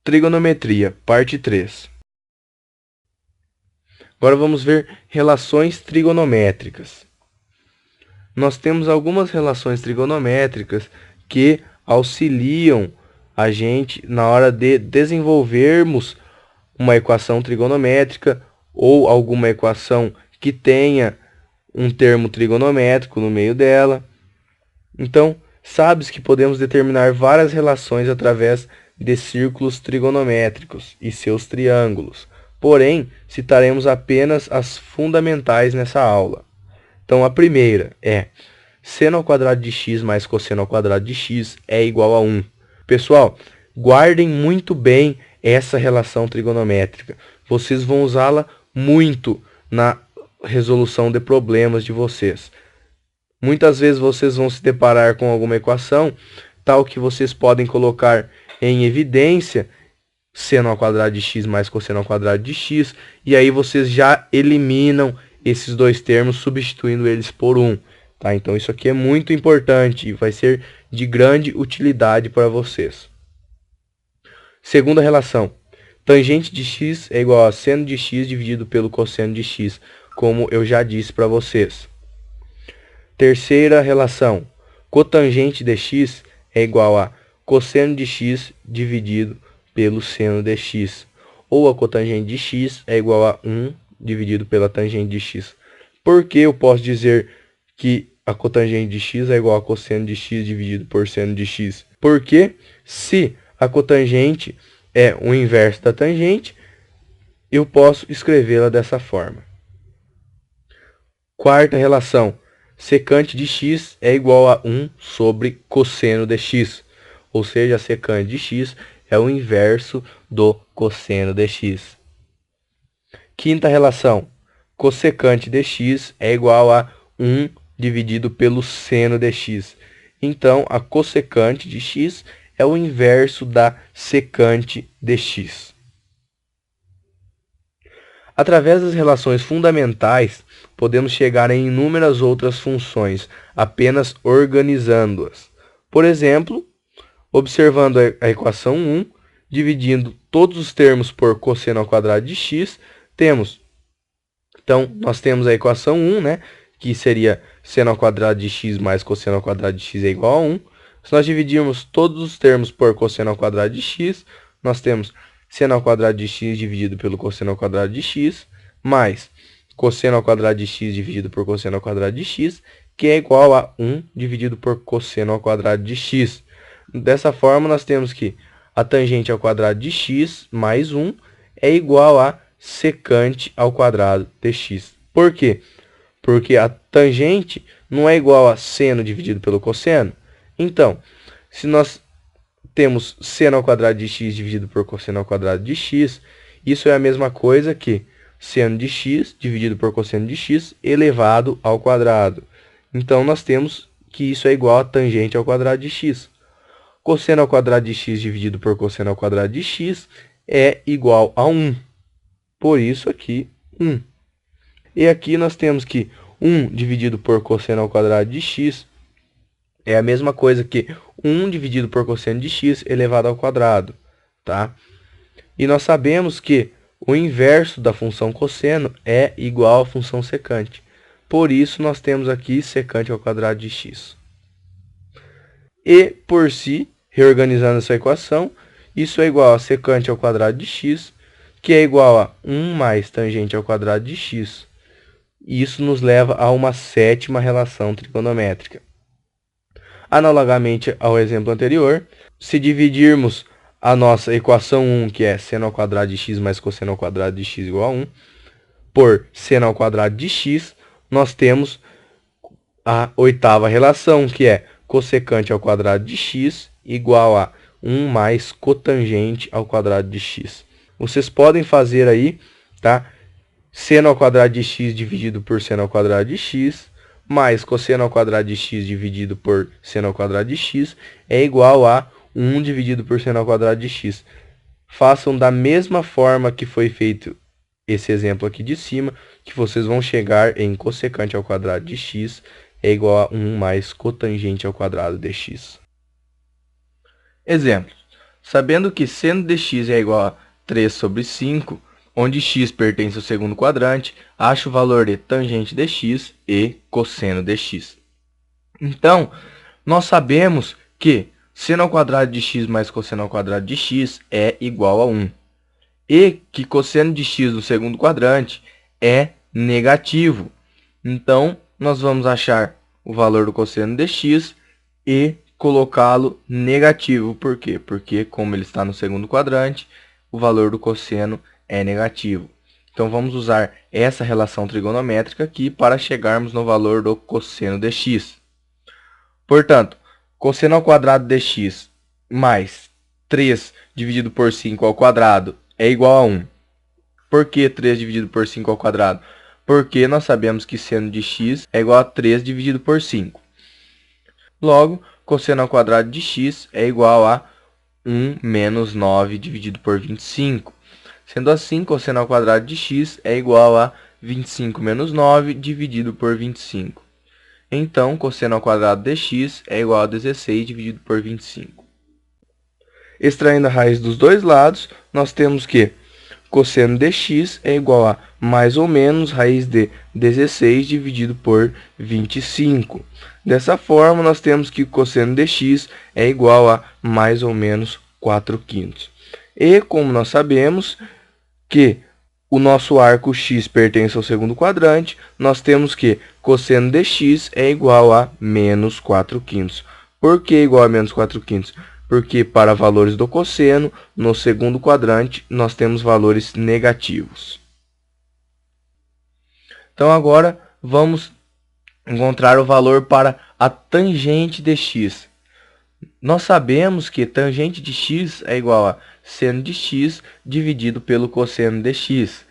Trigonometria, parte 3. Agora vamos ver relações trigonométricas. Nós temos algumas relações trigonométricas que auxiliam a gente na hora de desenvolvermos uma equação trigonométrica ou alguma equação que tenha um termo trigonométrico no meio dela. Então, sabes que podemos determinar várias relações através de círculos trigonométricos e seus triângulos. Porém, citaremos apenas as fundamentais nessa aula. Então, a primeira é seno ao quadrado de x mais cosseno ao quadrado de x é igual a 1. Pessoal, guardem muito bem essa relação trigonométrica. Vocês vão usá-la muito na resolução de problemas de vocês. Muitas vezes vocês vão se deparar com alguma equação, tal que vocês podem colocar em evidência seno ao quadrado de x mais cosseno ao quadrado de x, e aí vocês já eliminam esses dois termos, substituindo eles por 1. Tá? Então isso aqui é muito importante e vai ser de grande utilidade para vocês. Segunda relação. Tangente de x é igual a seno de x dividido pelo cosseno de x, como eu já disse para vocês. Terceira relação. Cotangente de x é igual a cosseno de x dividido pelo seno de x. Ou a cotangente de x é igual a 1 dividido pela tangente de x. Por que eu posso dizer que a cotangente de x é igual a cosseno de x dividido por seno de x? Porque se a cotangente é o inverso da tangente, eu posso escrevê-la dessa forma. Quarta relação. Secante de x é igual a 1 sobre cosseno de x. Ou seja, a secante de x é o inverso do cosseno de x. Quinta relação. Cossecante de x é igual a 1 dividido pelo seno de x. Então, a cossecante de x é o inverso da secante de x. Através das relações fundamentais, podemos chegar em inúmeras outras funções, apenas organizando-as. Por exemplo, observando a equação 1, dividindo todos os termos por cosseno ao quadrado de x, nós temos a equação 1, né, que seria seno ao quadrado de x mais cosseno ao quadrado de x é igual a 1. Se nós dividirmos todos os termos por cosseno ao quadrado de x, nós temos seno ao quadrado de x dividido pelo cosseno ao quadrado de x, mais cosseno ao quadrado de x dividido por cosseno ao quadrado de x, que é igual a 1 dividido por cosseno ao quadrado de x. Dessa forma, nós temos que a tangente ao quadrado de x mais 1 é igual a secante ao quadrado de x. Por quê? Porque a tangente não é igual a seno dividido pelo cosseno. Então, se nós temos seno ao quadrado de x dividido por cosseno ao quadrado de x, isso é a mesma coisa que seno de x dividido por cosseno de x elevado ao quadrado. Então, nós temos que isso é igual a tangente ao quadrado de x. Cosseno ao quadrado de x dividido por cosseno ao quadrado de x é igual a 1. Por isso aqui, 1. E aqui nós temos que 1 dividido por cosseno ao quadrado de x é a mesma coisa que 1 dividido por cosseno de x elevado ao quadrado. Tá? E nós sabemos que o inverso da função cosseno é igual à função secante. Por isso, nós temos aqui secante ao quadrado de x. E, por si, reorganizando essa equação, isso é igual a secante ao quadrado de x, que é igual a 1 mais tangente ao quadrado de x. Isso nos leva a uma sétima relação trigonométrica. Analogamente ao exemplo anterior, se dividirmos a nossa equação 1, que é seno ao quadrado de x mais cosseno ao quadrado de x igual a 1, por seno ao quadrado de x, nós temos a oitava relação, que é cossecante ao quadrado de x igual a 1 mais cotangente ao quadrado de x. Vocês podem fazer aí, tá? Seno ao quadrado de x dividido por seno ao quadrado de x, mais cosseno ao quadrado de x dividido por seno ao quadrado de x, é igual a 1 dividido por seno ao quadrado de x. Façam da mesma forma que foi feito esse exemplo aqui de cima, que vocês vão chegar em cossecante ao quadrado de x é igual a 1 mais cotangente ao quadrado de x. Exemplo. Sabendo que seno de x é igual a 3 sobre 5, onde x pertence ao segundo quadrante, acho o valor de tangente de x e cosseno de x. Então, nós sabemos que seno ao quadrado de x mais cosseno ao quadrado de x é igual a 1. E que cosseno de x no segundo quadrante é negativo. Então, nós vamos achar o valor do cosseno de x e colocá-lo negativo. Por quê? Porque, como ele está no segundo quadrante, o valor do cosseno é negativo. Então, vamos usar essa relação trigonométrica aqui para chegarmos no valor do cosseno de x. Portanto, cosseno ao quadrado de x mais 3 dividido por 5 ao quadrado é igual a 1. Por que 3 dividido por 5 ao quadrado? Porque nós sabemos que seno de x é igual a 3 dividido por 5. Logo, cosseno ao quadrado de x é igual a 1 menos 9 dividido por 25. Sendo assim, cosseno ao quadrado de x é igual a 25 menos 9 dividido por 25. Então, cosseno ao quadrado de x é igual a 16 dividido por 25. Extraindo a raiz dos dois lados, nós temos que cosseno de x é igual a mais ou menos raiz de 16 dividido por 25. Dessa forma, nós temos que cosseno de x é igual a mais ou menos 4/5. E, como nós sabemos que o nosso arco x pertence ao segundo quadrante, nós temos que cosseno de x é igual a menos 4/5. Por que igual a menos 4/5? Porque para valores do cosseno, no segundo quadrante, nós temos valores negativos. Então, agora, vamos encontrar o valor para a tangente de x. Nós sabemos que tangente de x é igual a seno de x dividido pelo cosseno de x.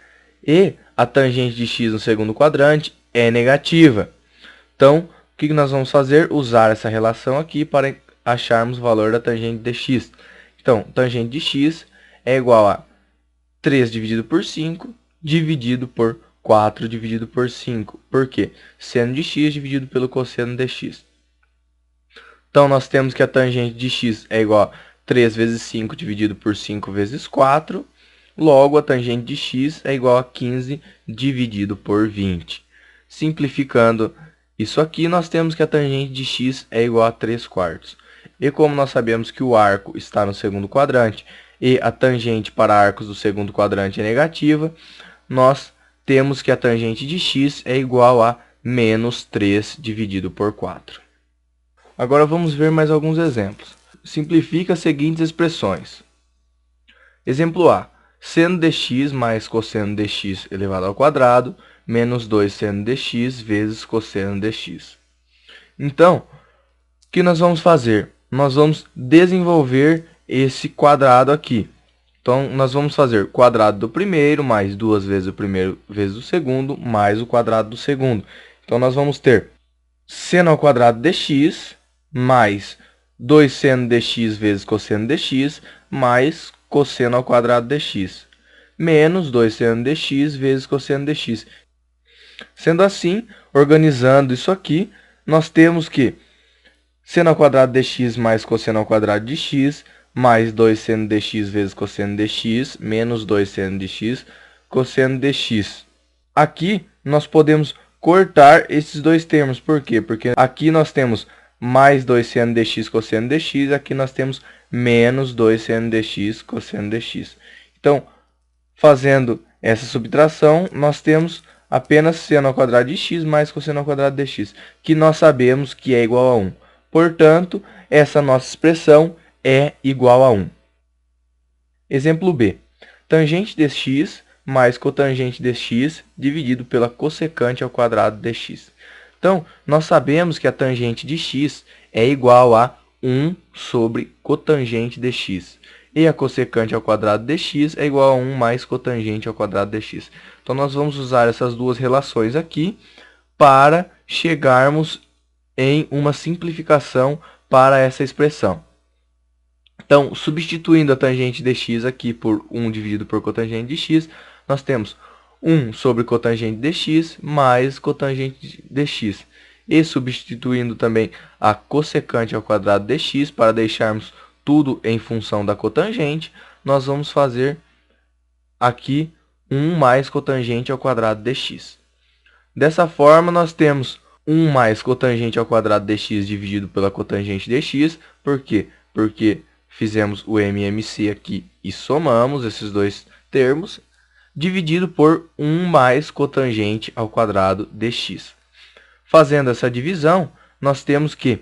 E a tangente de x no segundo quadrante é negativa. Então, o que nós vamos fazer? Usar essa relação aqui para acharmos o valor da tangente de x. Então, tangente de x é igual a 3 dividido por 5 dividido por 4 dividido por 5. Por quê? Seno de x dividido pelo cosseno de x. Então, nós temos que a tangente de x é igual a 3 vezes 5 dividido por 5 vezes 4. Logo, a tangente de x é igual a 15 dividido por 20. Simplificando isso aqui, nós temos que a tangente de x é igual a 3/4. E como nós sabemos que o arco está no segundo quadrante e a tangente para arcos do segundo quadrante é negativa, nós temos que a tangente de x é igual a menos 3 dividido por 4. Agora vamos ver mais alguns exemplos. Simplifica as seguintes expressões. Exemplo A. Seno de x mais cosseno de x elevado ao quadrado menos 2 seno de x vezes cosseno de x. Então, o que nós vamos fazer? Nós vamos desenvolver esse quadrado aqui. Então, nós vamos fazer quadrado do primeiro mais 2 vezes o primeiro vezes o segundo mais o quadrado do segundo. Então, nós vamos ter seno ao quadrado de x mais 2 seno de x vezes cosseno de x mais cosseno ao quadrado de x menos 2 seno de x vezes cosseno de x. Sendo assim, organizando isso aqui, nós temos que seno ao quadrado de x mais cosseno ao quadrado de x mais 2 seno de x vezes cosseno de x menos 2 seno de x cosseno de x. Aqui nós podemos cortar esses dois termos. Por quê? Porque aqui nós temos mais 2 seno de x cosseno de x, aqui nós temos menos 2 seno de x cosseno de x. Então, fazendo essa subtração, nós temos apenas seno ao quadrado de x mais cosseno ao quadrado de x, que nós sabemos que é igual a 1. Portanto, essa nossa expressão é igual a 1. Exemplo B. Tangente de x mais cotangente de x dividido pela cossecante ao quadrado de x. Então, nós sabemos que a tangente de x é igual a 1 sobre cotangente de x. E a cossecante ao quadrado de x é igual a 1 mais cotangente ao quadrado de x. Então, nós vamos usar essas duas relações aqui para chegarmos em uma simplificação para essa expressão. Então, substituindo a tangente de x aqui por 1 dividido por cotangente de x, nós temos 1 sobre cotangente de x mais cotangente de x. E substituindo também a cossecante ao quadrado de x para deixarmos tudo em função da cotangente, nós vamos fazer aqui 1 mais cotangente ao quadrado dx. Dessa forma, nós temos 1 mais cotangente ao quadrado dx dividido pela cotangente dx. Por quê? Porque fizemos o MMC aqui e somamos esses dois termos, dividido por 1 mais cotangente ao quadrado dx. Fazendo essa divisão, nós temos que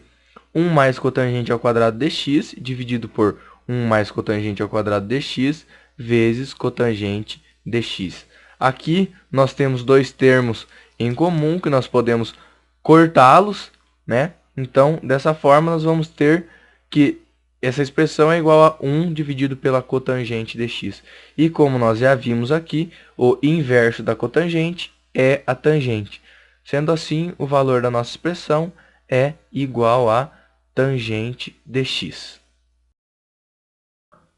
1 mais cotangente ao quadrado dx dividido por 1 mais cotangente ao quadrado dx vezes cotangente dx. Aqui nós temos dois termos em comum que nós podemos cortá-los, né? Então, dessa forma, nós vamos ter que essa expressão é igual a 1 dividido pela cotangente dx. E como nós já vimos aqui, o inverso da cotangente é a tangente. Sendo assim, o valor da nossa expressão é igual a tangente dx.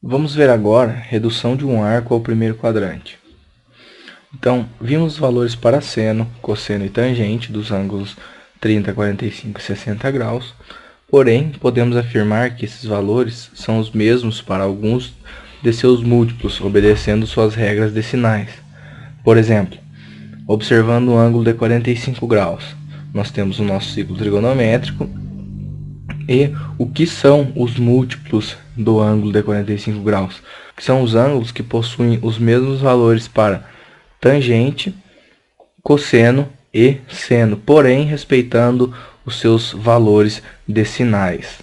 Vamos ver agora a redução de um arco ao primeiro quadrante. Então, vimos os valores para seno, cosseno e tangente dos ângulos 30, 45 e 60 graus. Porém, podemos afirmar que esses valores são os mesmos para alguns de seus múltiplos, obedecendo suas regras decinais. Por exemplo, observando o ângulo de 45 graus, nós temos o nosso ciclo trigonométrico. E o que são os múltiplos do ângulo de 45 graus? Que são os ângulos que possuem os mesmos valores para tangente, cosseno e seno, porém respeitando os seus valores decinais.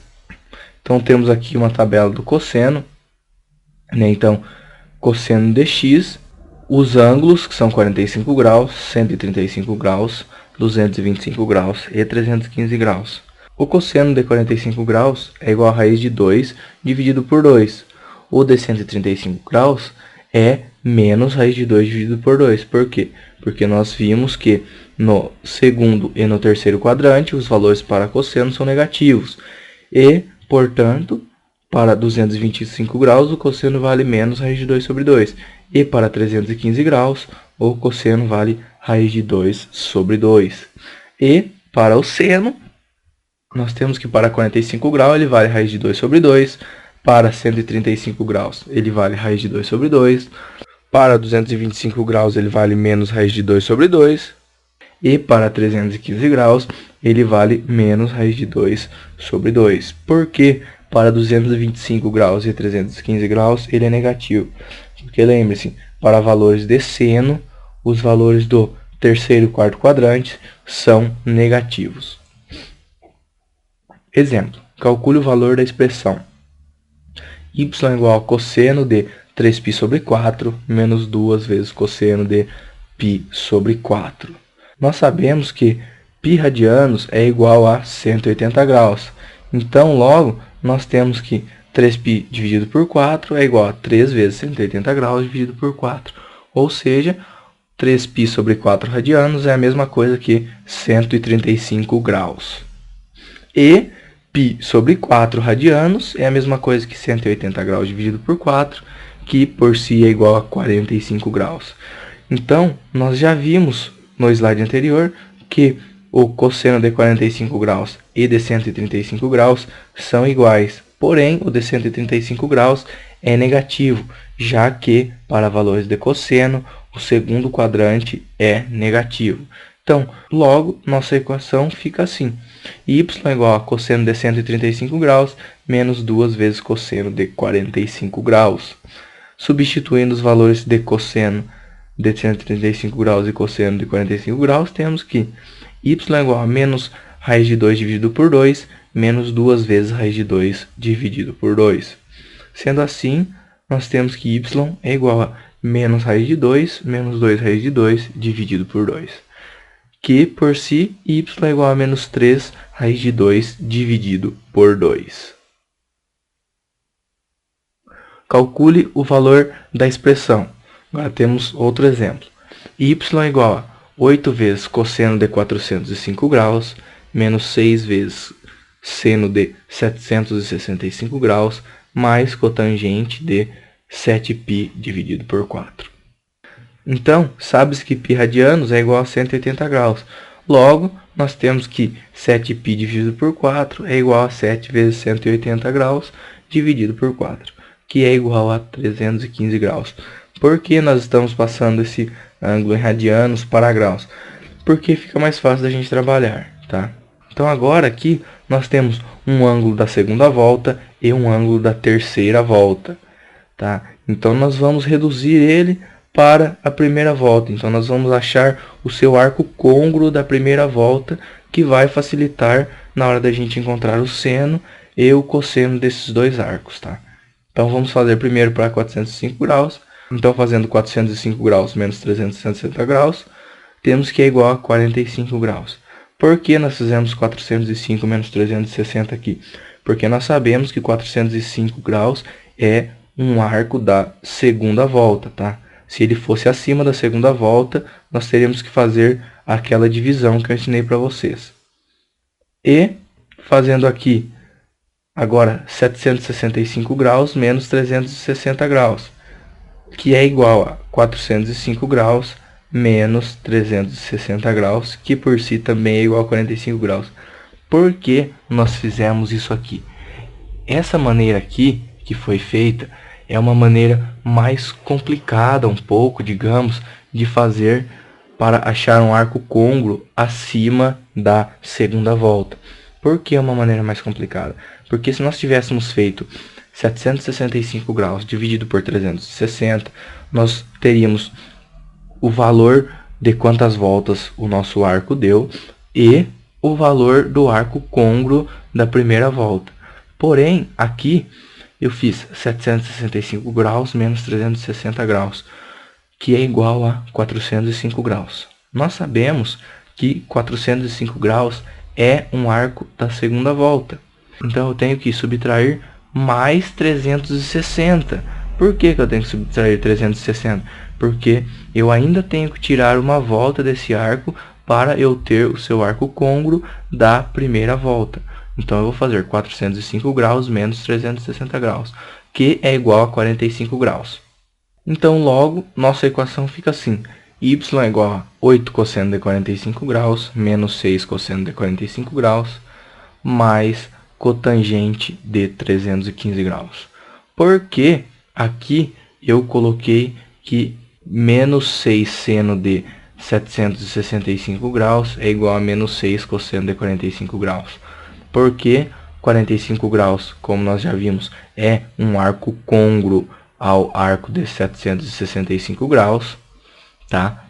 Então temos aqui uma tabela do cosseno, né? Então, cosseno dx, os ângulos que são 45 graus, 135 graus, 225 graus e 315 graus. O cosseno de 45 graus é igual a raiz de 2 dividido por 2. O de 135 graus é menos raiz de 2 dividido por 2. Por quê? Porque nós vimos que no segundo e no terceiro quadrante os valores para cosseno são negativos. E, portanto, para 225 graus o cosseno vale menos raiz de 2 sobre 2. E para 315 graus o cosseno vale raiz de 2 sobre 2. E para o seno, nós temos que para 45 graus ele vale raiz de 2 sobre 2. Para 135 graus ele vale raiz de 2 sobre 2. Para 225 graus ele vale menos raiz de 2 sobre 2. E para 315 graus ele vale menos raiz de 2 sobre 2. Porque para 225 graus e 315 graus ele é negativo. Porque lembre-se, para valores de seno, os valores do terceiro e quarto quadrante são negativos. Exemplo, calcule o valor da expressão y igual a cosseno de 3π sobre 4 menos 2 vezes cosseno de π sobre 4. Nós sabemos que π radianos é igual a 180 graus. Então, logo, nós temos que 3π dividido por 4 é igual a 3 vezes 180 graus dividido por 4. Ou seja, 3π sobre 4 radianos é a mesma coisa que 135 graus. E π sobre 4 radianos é a mesma coisa que 180 graus dividido por 4, que por si é igual a 45 graus. Então, nós já vimos no slide anterior que o cosseno de 45 graus e de 135 graus são iguais. Porém, o de 135 graus é negativo, já que para valores de cosseno, o segundo quadrante é negativo. Então, logo, nossa equação fica assim. Y igual a cosseno de 135 graus menos 2 vezes cosseno de 45 graus. Substituindo os valores de cosseno de 135 graus e cosseno de 45 graus, temos que y igual a menos raiz de 2 dividido por 2, menos 2 vezes raiz de 2 dividido por 2. Sendo assim, nós temos que y é igual a menos raiz de 2, menos 2 raiz de 2 dividido por 2. Que, por si, y é igual a menos 3 raiz de 2 dividido por 2. Calcule o valor da expressão. Agora temos outro exemplo. Y é igual a 8 vezes cosseno de 405 graus, menos 6 vezes seno de 765 graus, mais cotangente de 7π dividido por 4. Então, sabe-se que π radianos é igual a 180 graus. Logo, nós temos que 7π dividido por 4 é igual a 7 vezes 180 graus dividido por 4, que é igual a 315 graus. Por que nós estamos passando esse ângulo em radianos para graus? Porque fica mais fácil da gente trabalhar, tá? Então agora aqui nós temos um ângulo da segunda volta e um ângulo da terceira volta, tá? Então nós vamos reduzir ele para a primeira volta. Então nós vamos achar o seu arco côngruo da primeira volta, que vai facilitar na hora da gente encontrar o seno e o cosseno desses dois arcos, tá? Então vamos fazer primeiro para 405 graus. Então fazendo 405 graus menos 360 graus, temos que é igual a 45 graus. Por que nós fizemos 405 menos 360 aqui? Porque nós sabemos que 405 graus é um arco da segunda volta, tá? Se ele fosse acima da segunda volta, nós teríamos que fazer aquela divisão que eu ensinei para vocês. E fazendo aqui agora 765 graus menos 360 graus, que é igual a 405 graus menos 360 graus, que por si também é igual a 45 graus. Por que nós fizemos isso aqui? Essa maneira aqui que foi feita é uma maneira mais complicada um pouco, digamos, de fazer para achar um arco côngruo acima da segunda volta. Por que é uma maneira mais complicada? Porque se nós tivéssemos feito 765 graus dividido por 360, nós teríamos o valor de quantas voltas o nosso arco deu e o valor do arco côngruo da primeira volta. Porém, aqui eu fiz 765 graus menos 360 graus, que é igual a 405 graus. Nós sabemos que 405 graus é um arco da segunda volta. Então eu tenho que subtrair mais 360. Por que eu tenho que subtrair 360? Porque eu ainda tenho que tirar uma volta desse arco para eu ter o seu arco côngruo da primeira volta. Então eu vou fazer 405 graus menos 360 graus, que é igual a 45 graus. Então logo nossa equação fica assim: y é igual a 8 cosseno de 45 graus menos 6 cosseno de 45 graus mais cotangente de 315 graus. Porque aqui eu coloquei que menos 6 seno de 765 graus é igual a menos 6 cosseno de 45 graus. Porque 45 graus, como nós já vimos, é um arco côngruo ao arco de 765 graus, tá?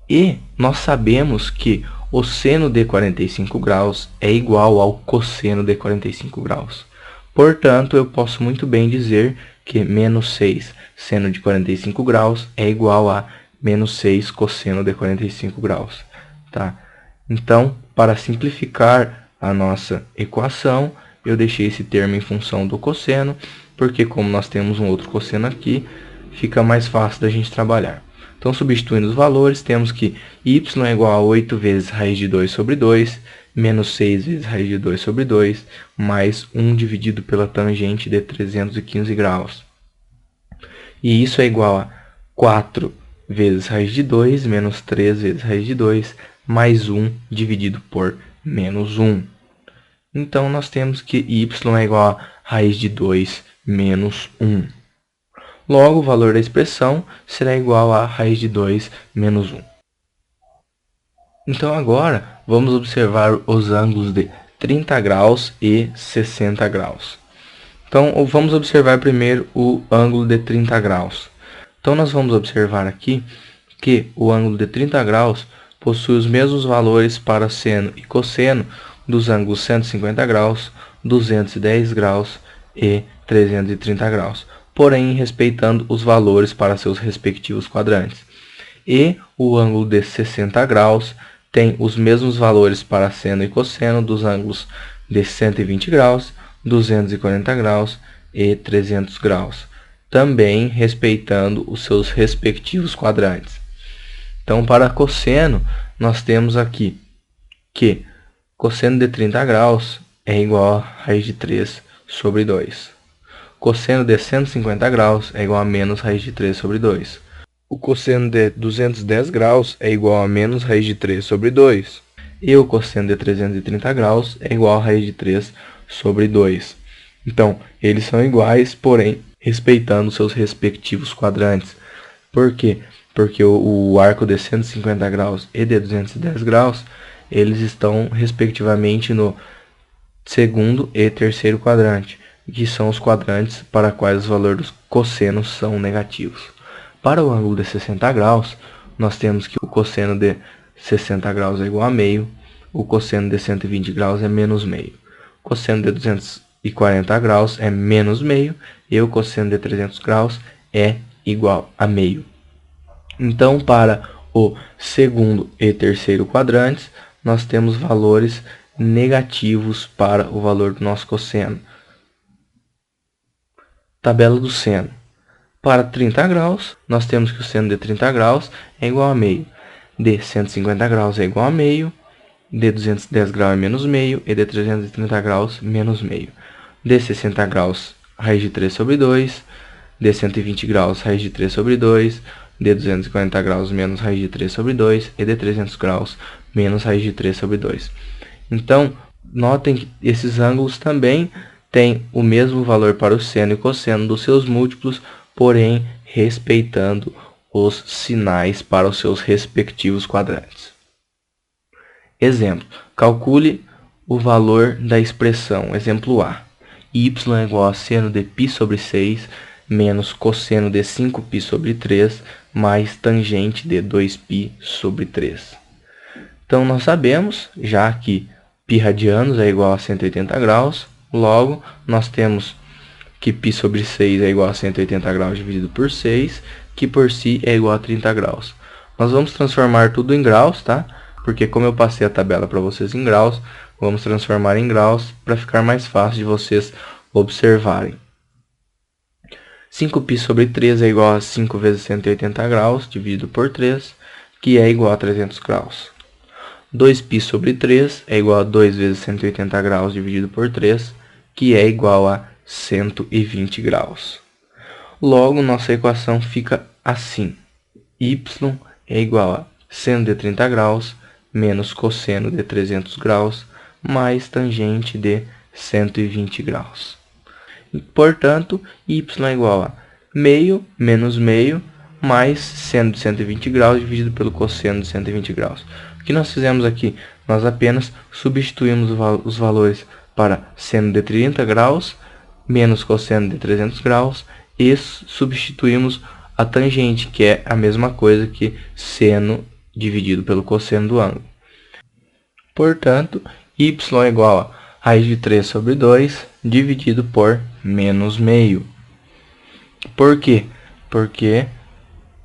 E nós sabemos que o seno de 45 graus é igual ao cosseno de 45 graus. Portanto, eu posso muito bem dizer que menos 6 seno de 45 graus é igual a menos 6 cosseno de 45 graus, tá? Então, para simplificar a nossa equação, eu deixei esse termo em função do cosseno, porque como nós temos um outro cosseno aqui, fica mais fácil da gente trabalhar. Então, substituindo os valores, temos que y é igual a 8 vezes raiz de 2 sobre 2, menos 6 vezes raiz de 2 sobre 2, mais 1 dividido pela tangente de 315 graus. E isso é igual a 4 vezes raiz de 2, menos 3 vezes raiz de 2, mais 1 dividido por menos 1. Então, nós temos que y é igual a raiz de 2 menos 1. Logo, o valor da expressão será igual a raiz de 2 menos 1. Então, agora, vamos observar os ângulos de 30 graus e 60 graus. Então, vamos observar primeiro o ângulo de 30 graus. Então, nós vamos observar aqui que o ângulo de 30 graus possui os mesmos valores para seno e cosseno dos ângulos 150 graus, 210 graus e 330 graus, porém respeitando os valores para seus respectivos quadrantes. E o ângulo de 60 graus tem os mesmos valores para seno e cosseno dos ângulos de 120 graus, 240 graus e 300 graus, também respeitando os seus respectivos quadrantes. Então, para cosseno, nós temos aqui que cosseno de 30 graus é igual a raiz de 3 sobre 2. Cosseno de 150 graus é igual a menos raiz de 3 sobre 2. O cosseno de 210 graus é igual a menos raiz de 3 sobre 2. E o cosseno de 330 graus é igual a raiz de 3 sobre 2. Então, eles são iguais, porém, respeitando seus respectivos quadrantes. Por quê? Porque o arco de 150 graus e de 210 graus, eles estão respectivamente no segundo e terceiro quadrante, que são os quadrantes para quais os valores dos cossenos são negativos. Para o ângulo de 60 graus, nós temos que o cosseno de 60 graus é igual a meio, o cosseno de 120 graus é menos meio, o cosseno de 240 graus é menos meio e o cosseno de 300 graus é igual a meio. Então, para o segundo e terceiro quadrantes, nós temos valores negativos para o valor do nosso cosseno. Tabela do seno. Para 30 graus, nós temos que o seno de 30 graus é igual a meio. De 150 graus é igual a meio. De 210 graus é menos meio. E de 330 graus, menos meio. De 60 graus, raiz de 3 sobre 2. De 120 graus, raiz de 3 sobre 2. De 240 graus, menos raiz de 3 sobre 2. E de 300 graus, menos raiz de 3 sobre 2. Então, notem que esses ângulos também têm o mesmo valor para o seno e cosseno dos seus múltiplos, porém respeitando os sinais para os seus respectivos quadrantes. Exemplo: calcule o valor da expressão. Exemplo A: y é igual a seno de π sobre 6 menos cosseno de 5π sobre 3 mais tangente de 2π sobre 3. Então, nós sabemos já que π radianos é igual a 180 graus, logo nós temos que π sobre 6 é igual a 180 graus dividido por 6, que por si é igual a 30 graus. Nós vamos transformar tudo em graus, tá? Porque como eu passei a tabela para vocês em graus, vamos transformar em graus para ficar mais fácil de vocês observarem. 5π sobre 3 é igual a 5 vezes 180 graus dividido por 3, que é igual a 300 graus. 2π sobre 3 é igual a 2 vezes 180 graus dividido por 3, que é igual a 120 graus. Logo, nossa equação fica assim: y é igual a seno de 30 graus menos cosseno de 300 graus mais tangente de 120 graus. E, portanto, y é igual a meio menos meio mais seno de 120 graus dividido pelo cosseno de 120 graus. O que nós fizemos aqui? Nós apenas substituímos os valores para seno de 30 graus menos cosseno de 300 graus e substituímos a tangente, que é a mesma coisa que seno dividido pelo cosseno do ângulo. Portanto, y é igual a raiz de 3 sobre 2 dividido por menos meio. Por quê? Porque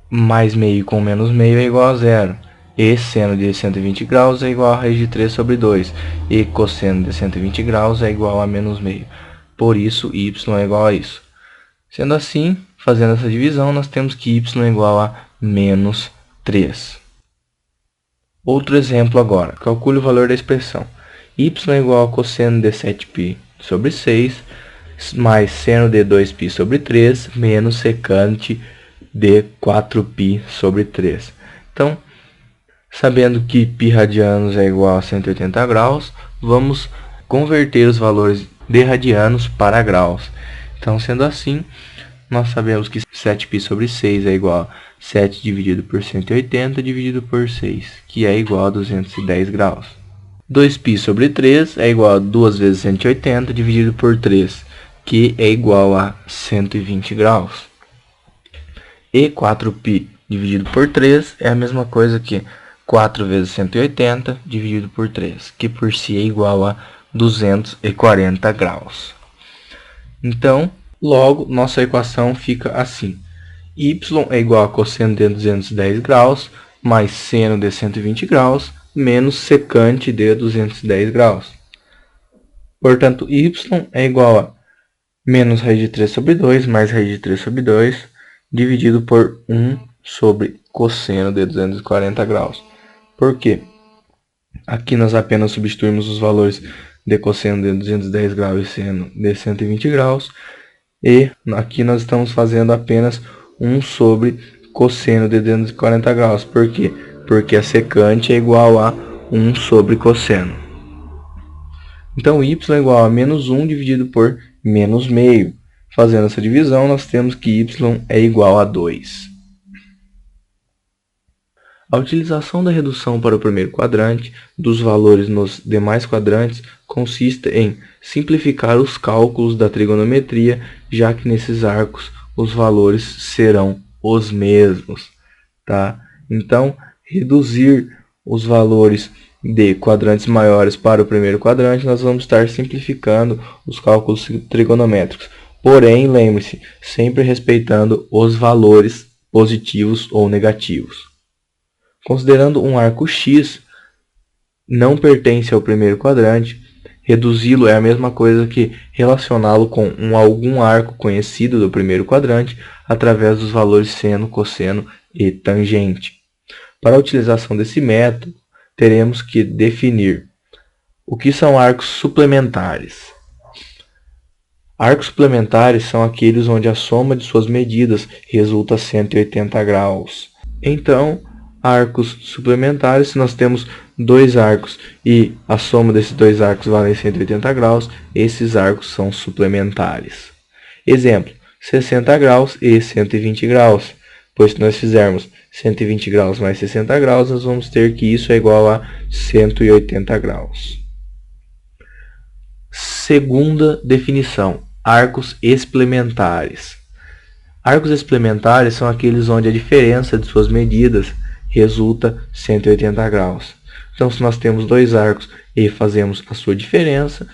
mais meio com menos meio é igual a zero. E seno de 120 graus é igual a raiz de 3 sobre 2. E cosseno de 120 graus é igual a menos meio. Por isso, y é igual a isso. Sendo assim, fazendo essa divisão, nós temos que y é igual a menos 3. Outro exemplo agora. Calcule o valor da expressão. Y é igual a cosseno de 7π sobre 6, mais seno de 2π sobre 3, menos secante de 4π sobre 3. Então, sabendo que π radianos é igual a 180 graus, vamos converter os valores de radianos para graus. Então, sendo assim, nós sabemos que 7π sobre 6 é igual a 7 dividido por 180 dividido por 6, que é igual a 210 graus. 2π sobre 3 é igual a 2 vezes 180 dividido por 3, que é igual a 120 graus. E 4π dividido por 3 é a mesma coisa que 4 vezes 180 dividido por 3, que por si é igual a 240 graus. Então, logo, nossa equação fica assim: y é igual a cosseno de 210 graus mais seno de 120 graus menos secante de 210 graus. Portanto, y é igual a menos raiz de 3 sobre 2 mais raiz de 3 sobre 2 dividido por 1 sobre cosseno de 240 graus. Por quê? Aqui nós apenas substituímos os valores de cosseno de 210 graus e seno de 120 graus. E aqui nós estamos fazendo apenas 1 sobre cosseno de 240 graus. Por quê? Porque a secante é igual a 1 sobre cosseno. Então, y é igual a menos 1 dividido por menos meio. Fazendo essa divisão, nós temos que y é igual a 2. A utilização da redução para o primeiro quadrante dos valores nos demais quadrantes consiste em simplificar os cálculos da trigonometria, já que nesses arcos os valores serão os mesmos, tá? Então, reduzir os valores de quadrantes maiores para o primeiro quadrante, nós vamos estar simplificando os cálculos trigonométricos. Porém, lembre-se, sempre respeitando os valores positivos ou negativos. Considerando um arco X não pertence ao primeiro quadrante, reduzi-lo é a mesma coisa que relacioná-lo com algum arco conhecido do primeiro quadrante através dos valores seno, cosseno e tangente. Para a utilização desse método, teremos que definir o que são arcos suplementares. Arcos suplementares são aqueles onde a soma de suas medidas resulta 180 graus. Então, arcos suplementares, se nós temos dois arcos e a soma desses dois arcos vale 180 graus, esses arcos são suplementares. Exemplo, 60 graus e 120 graus. Pois se nós fizermos 120 graus mais 60 graus, nós vamos ter que isso é igual a 180 graus. Segunda definição, arcos explementares. Arcos explementares são aqueles onde a diferença de suas medidas resulta 180 graus. Então, se nós temos dois arcos e fazemos a sua diferença,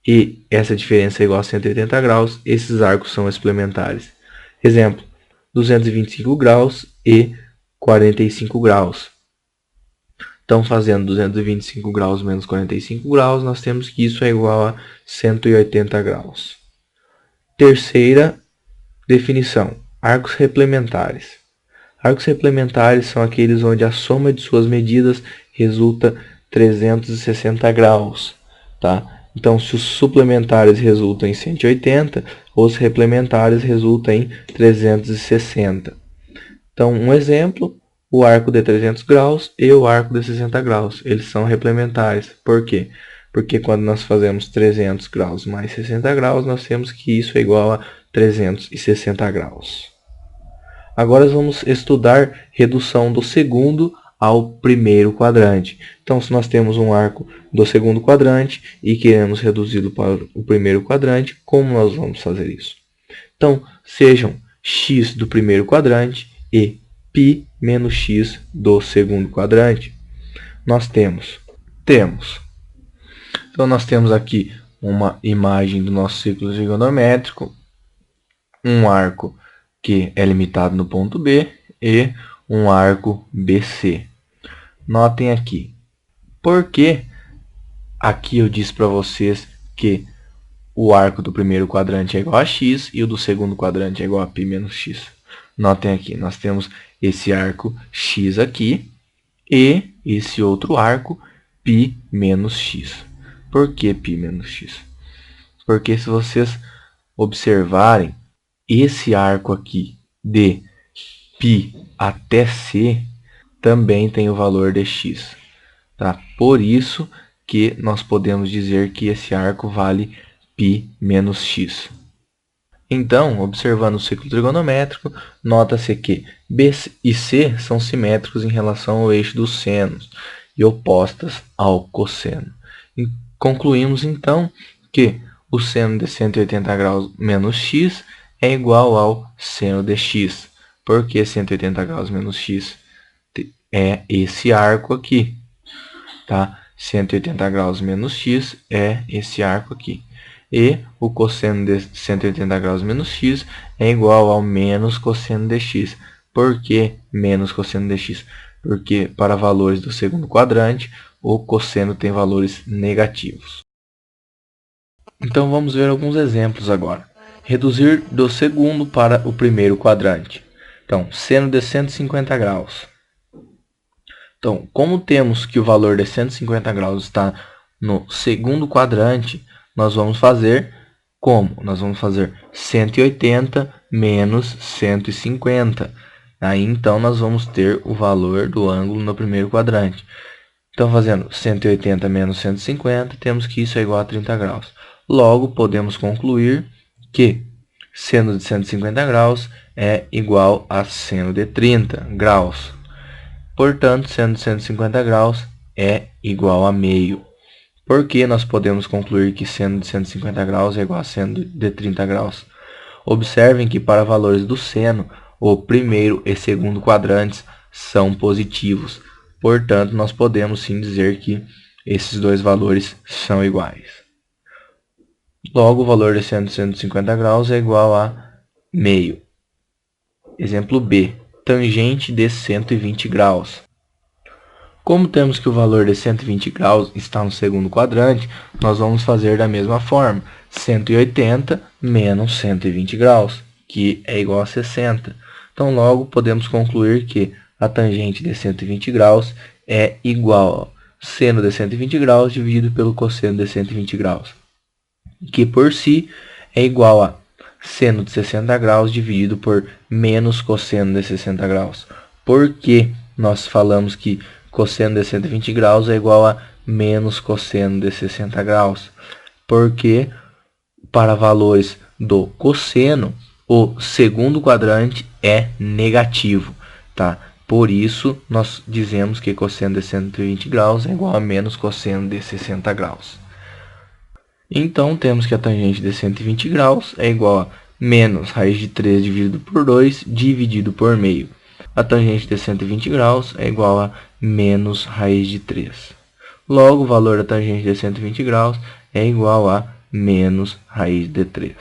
e essa diferença é igual a 180 graus, esses arcos são explementares. Exemplo, 225 graus e 45 graus. Então, fazendo 225 graus menos 45 graus, nós temos que isso é igual a 180 graus. Terceira definição, arcos replementares. Arcos replementares são aqueles onde a soma de suas medidas resulta 360 graus, tá? Então, se os suplementares resultam em 180, os replementares resultam em 360. Então, um exemplo, o arco de 300 graus e o arco de 60 graus. Eles são replementares. Por quê? Porque quando nós fazemos 300 graus mais 60 graus, nós temos que isso é igual a 360 graus. Agora vamos estudar redução do segundo ao primeiro quadrante. Então, se nós temos um arco do segundo quadrante e queremos reduzi-lo para o primeiro quadrante, como nós vamos fazer isso? Então, sejam x do primeiro quadrante e π menos x do segundo quadrante. Nós temos. Então, nós temos aqui uma imagem do nosso círculo trigonométrico, um arco que é limitado no ponto B e um arco BC. Notem aqui, porque aqui eu disse para vocês que o arco do primeiro quadrante é igual a x e o do segundo quadrante é igual a π menos x. Notem aqui, nós temos esse arco x aqui e esse outro arco π menos x. Por que π menos x? Porque se vocês observarem, esse arco aqui de π até c também tem o valor de x. Tá? Por isso que nós podemos dizer que esse arco vale π menos x. Então, observando o ciclo trigonométrico, nota-se que B e C são simétricos em relação ao eixo dos senos e opostas ao cosseno. E concluímos então que o seno de 180 graus menos x é igual ao seno de x. Porque 180 graus menos x é esse arco aqui. Tá? 180 graus menos x é esse arco aqui. E o cosseno de 180 graus menos x é igual ao menos cosseno de x. Por que menos cosseno de x? Porque para valores do segundo quadrante, o cosseno tem valores negativos. Então vamos ver alguns exemplos agora. Reduzir do segundo para o primeiro quadrante. Então, seno de 150 graus. Então, como temos que o valor de 150 graus está no segundo quadrante, nós vamos fazer como? Nós vamos fazer 180 menos 150. Aí, então, nós vamos ter o valor do ângulo no primeiro quadrante. Então, fazendo 180 menos 150, temos que isso é igual a 30 graus. Logo, podemos concluir que seno de 150 graus é igual a seno de 30 graus. Portanto, seno de 150 graus é igual a meio. Por que nós podemos concluir que seno de 150 graus é igual a seno de 30 graus? Observem que para valores do seno, o primeiro e segundo quadrantes são positivos. Portanto, nós podemos sim dizer que esses dois valores são iguais. Logo, o valor de seno de 150 graus é igual a meio. Exemplo B. Tangente de 120 graus. Como temos que o valor de 120 graus está no segundo quadrante, nós vamos fazer da mesma forma. 180 menos 120 graus, que é igual a 60. Então, logo, podemos concluir que a tangente de 120 graus é igual a seno de 120 graus dividido pelo cosseno de 120 graus, que por si é igual a seno de 60 graus dividido por menos cosseno de 60 graus. Por que nós falamos que cosseno de 120 graus é igual a menos cosseno de 60 graus? Porque para valores do cosseno, o segundo quadrante é negativo, tá? Por isso, nós dizemos que cosseno de 120 graus é igual a menos cosseno de 60 graus. Então, temos que a tangente de 120 graus é igual a menos raiz de 3 dividido por 2 dividido por meio. A tangente de 120 graus é igual a menos raiz de 3. Logo, o valor da tangente de 120 graus é igual a menos raiz de 3.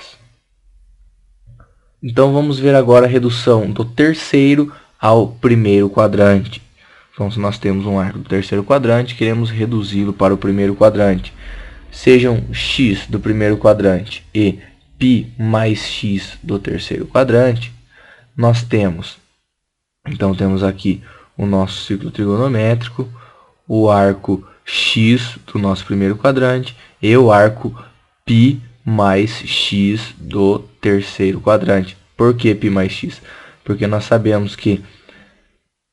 Então, vamos ver agora a redução do terceiro ao primeiro quadrante. Então, se nós temos um arco do terceiro quadrante, queremos reduzi-lo para o primeiro quadrante. Sejam x do primeiro quadrante e π mais x do terceiro quadrante, nós temos, então temos aqui o nosso círculo trigonométrico, o arco x do nosso primeiro quadrante e o arco π mais x do terceiro quadrante. Por que π mais x? Porque nós sabemos que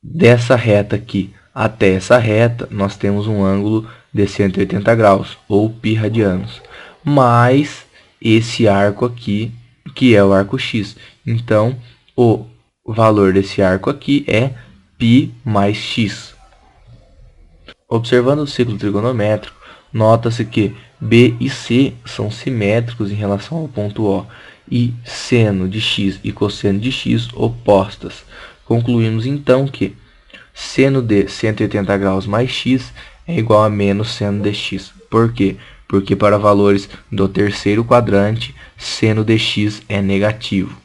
dessa reta aqui até essa reta, nós temos um ângulo de 180 graus, ou π radianos, mais esse arco aqui, que é o arco x. Então, o valor desse arco aqui é π mais x. Observando o ciclo trigonométrico, nota-se que B e C são simétricos em relação ao ponto O, e seno de x e cosseno de x opostas. Concluímos então que seno de 180 graus mais x é igual a menos seno de x. Por quê? Porque para valores do terceiro quadrante, seno de x é negativo.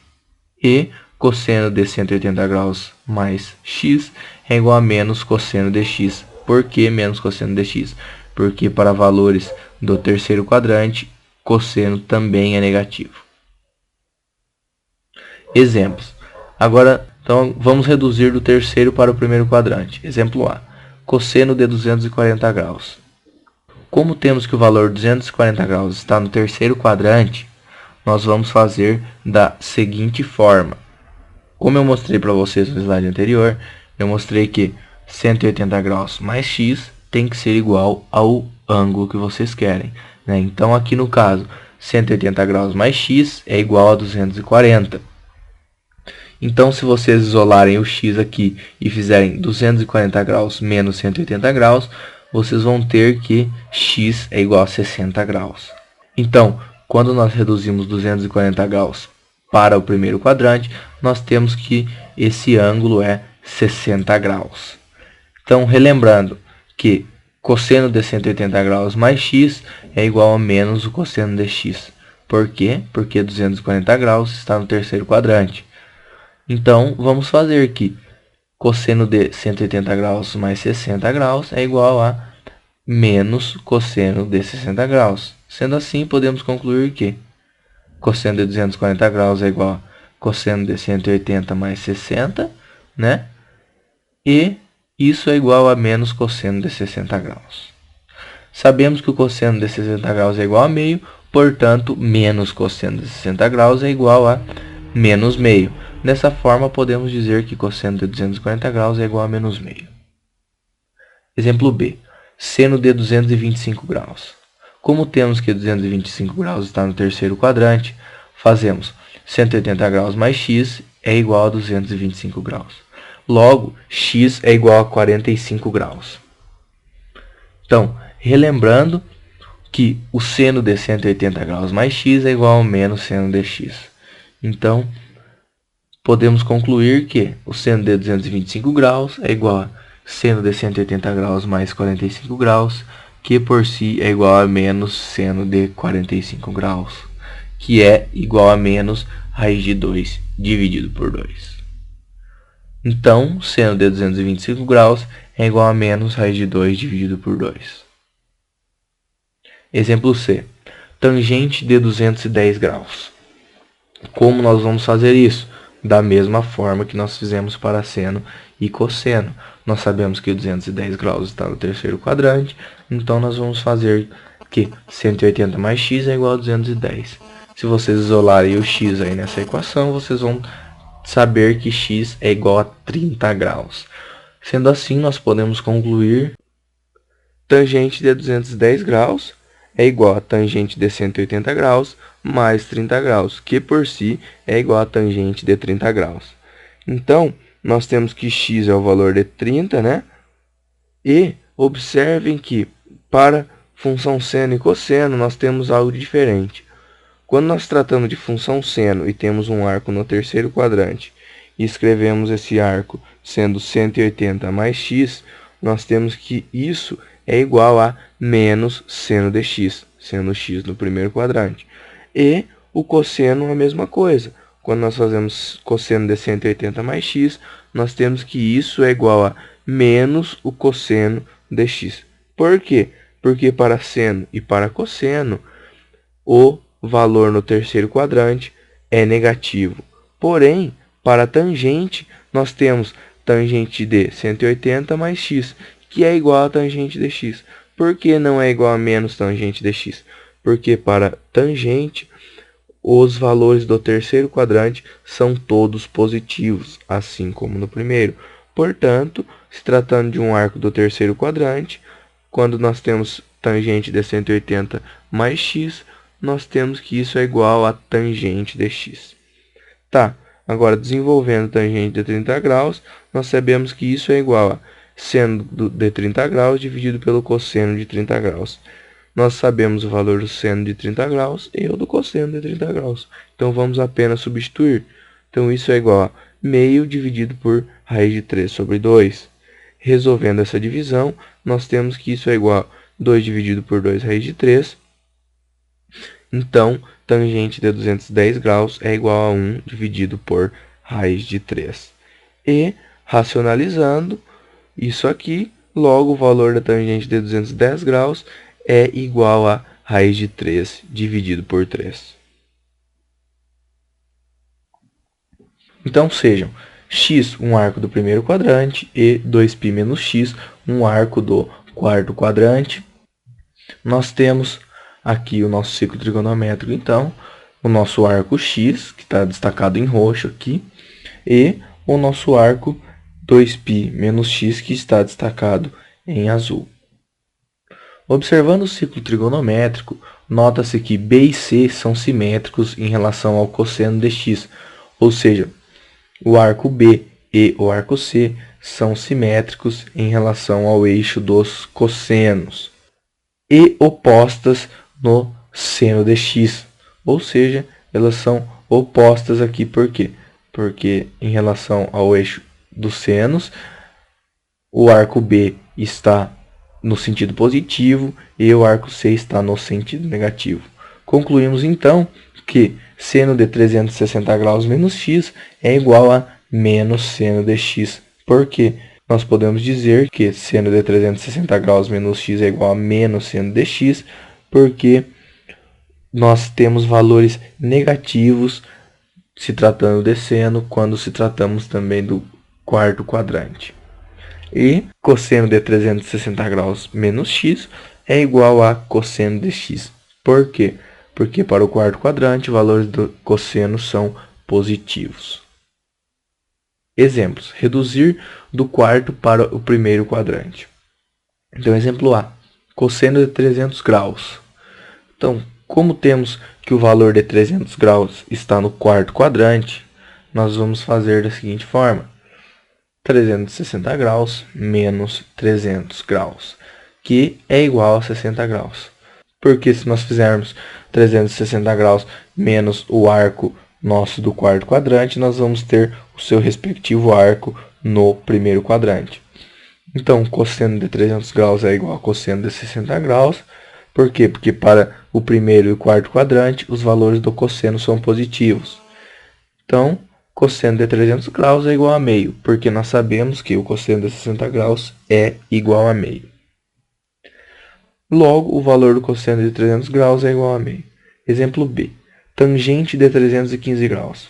E cosseno de 180 graus mais x é igual a menos cosseno de x. Por que menos cosseno de x? Porque para valores do terceiro quadrante, cosseno também é negativo. Exemplos. Agora, então, vamos reduzir do terceiro para o primeiro quadrante. Exemplo A. Cosseno de 240 graus. Como temos que o valor 240 graus está no terceiro quadrante, nós vamos fazer da seguinte forma. Como eu mostrei para vocês no slide anterior, eu mostrei que 180 graus mais x tem que ser igual ao ângulo que vocês querem, né? Então, aqui no caso, 180 graus mais x é igual a 240. Então, se vocês isolarem o x aqui e fizerem 240 graus menos 180 graus, vocês vão ter que x é igual a 60 graus. Então, quando nós reduzimos 240 graus para o primeiro quadrante, nós temos que esse ângulo é 60 graus. Então, relembrando que cosseno de 180 graus mais x é igual a menos o cosseno de x. Por quê? Porque 240 graus está no terceiro quadrante. Então, vamos fazer que cosseno de 180 graus mais 60 graus é igual a menos cosseno de 60 graus. Sendo assim, podemos concluir que cosseno de 240 graus é igual a cosseno de 180 mais 60, né? E isso é igual a menos cosseno de 60 graus. Sabemos que o cosseno de 60 graus é igual a meio, portanto, menos cosseno de 60 graus é igual a menos meio. Dessa forma, podemos dizer que cosseno de 240 graus é igual a menos meio. Exemplo B. seno de 225 graus. Como temos que 225 graus está no terceiro quadrante, fazemos 180 graus mais x é igual a 225 graus. Logo, x é igual a 45 graus. Então, relembrando que o seno de 180 graus mais x é igual ao menos seno de x. Então, podemos concluir que o seno de 225 graus é igual a seno de 180 graus mais 45 graus, que por si é igual a menos seno de 45 graus, que é igual a menos raiz de 2 dividido por 2. Então, seno de 225 graus é igual a menos raiz de 2 dividido por 2. Exemplo C. Tangente de 210 graus. Como nós vamos fazer isso? Da mesma forma que nós fizemos para seno e cosseno. Nós sabemos que 210 graus está no terceiro quadrante, então nós vamos fazer que 180 mais x é igual a 210. Se vocês isolarem o x aí nessa equação, vocês vão saber que x é igual a 30 graus. Sendo assim, nós podemos concluir tangente de 210 graus é igual a tangente de 180 graus mais 30 graus, que por si é igual a tangente de 30 graus. Então, nós temos que x é o valor de 30, né? E observem que para função seno e cosseno nós temos algo diferente. Quando nós tratamos de função seno e temos um arco no terceiro quadrante e escrevemos esse arco sendo 180 mais x, nós temos que isso é igual a menos seno de x, sendo x no primeiro quadrante. E o cosseno a mesma coisa. Quando nós fazemos cosseno de 180 mais x, nós temos que isso é igual a menos o cosseno de x. Por quê? Porque para seno e para cosseno, o valor no terceiro quadrante é negativo. Porém, para tangente, nós temos tangente de 180 mais x, que é igual a tangente de x. Por que não é igual a menos tangente de x? Porque para tangente, os valores do terceiro quadrante são todos positivos, assim como no primeiro. Portanto, se tratando de um arco do terceiro quadrante, quando nós temos tangente de 180 mais x, nós temos que isso é igual a tangente de x. Tá, agora desenvolvendo tangente de 30 graus, nós sabemos que isso é igual a seno de 30 graus dividido pelo cosseno de 30 graus. Nós sabemos o valor do seno de 30 graus e o do cosseno de 30 graus. Então, vamos apenas substituir. Então, isso é igual a meio dividido por raiz de 3 sobre 2. Resolvendo essa divisão, nós temos que isso é igual a 2 dividido por 2 raiz de 3. Então, tangente de 210 graus é igual a 1 dividido por raiz de 3. E, racionalizando isso aqui, logo o valor da tangente de 210 graus é igual a raiz de 3 dividido por 3. Então, sejam x um arco do primeiro quadrante e 2π menos x um arco do quarto quadrante. Nós temos aqui o nosso ciclo trigonométrico, então, o nosso arco x, que está destacado em roxo aqui, e o nosso arco 2π menos x, que está destacado em azul. Observando o ciclo trigonométrico, nota-se que B e C são simétricos em relação ao cosseno de x, ou seja, o arco B e o arco C são simétricos em relação ao eixo dos cossenos e opostas no seno de x, ou seja, elas são opostas aqui por quê? Porque em relação ao eixo dos senos, o arco B está no sentido positivo e o arco C está no sentido negativo. Concluímos então que seno de 360 graus menos x é igual a menos seno de x. Por quê? Nós podemos dizer que seno de 360 graus menos x é igual a menos seno de x, porque nós temos valores negativos se tratando de seno, quando se tratamos também do quarto quadrante. E cosseno de 360 graus menos x é igual a cosseno de x. Por quê? Porque para o quarto quadrante, valores do cosseno são positivos. Exemplos. Reduzir do quarto para o primeiro quadrante. Então, exemplo A, cosseno de 300 graus. Então, como temos que o valor de 300 graus está no quarto quadrante, nós vamos fazer da seguinte forma: 360 graus menos 300 graus, que é igual a 60 graus. Porque se nós fizermos 360 graus menos o arco nosso do quarto quadrante, nós vamos ter o seu respectivo arco no primeiro quadrante. Então, cosseno de 300 graus é igual a cosseno de 60 graus. Por quê? Porque para o primeiro e o quarto quadrante, os valores do cosseno são positivos. Então, cosseno de 300 graus é igual a meio, porque nós sabemos que o cosseno de 60 graus é igual a meio. Logo, o valor do cosseno de 300 graus é igual a meio. Exemplo B. Tangente de 315 graus.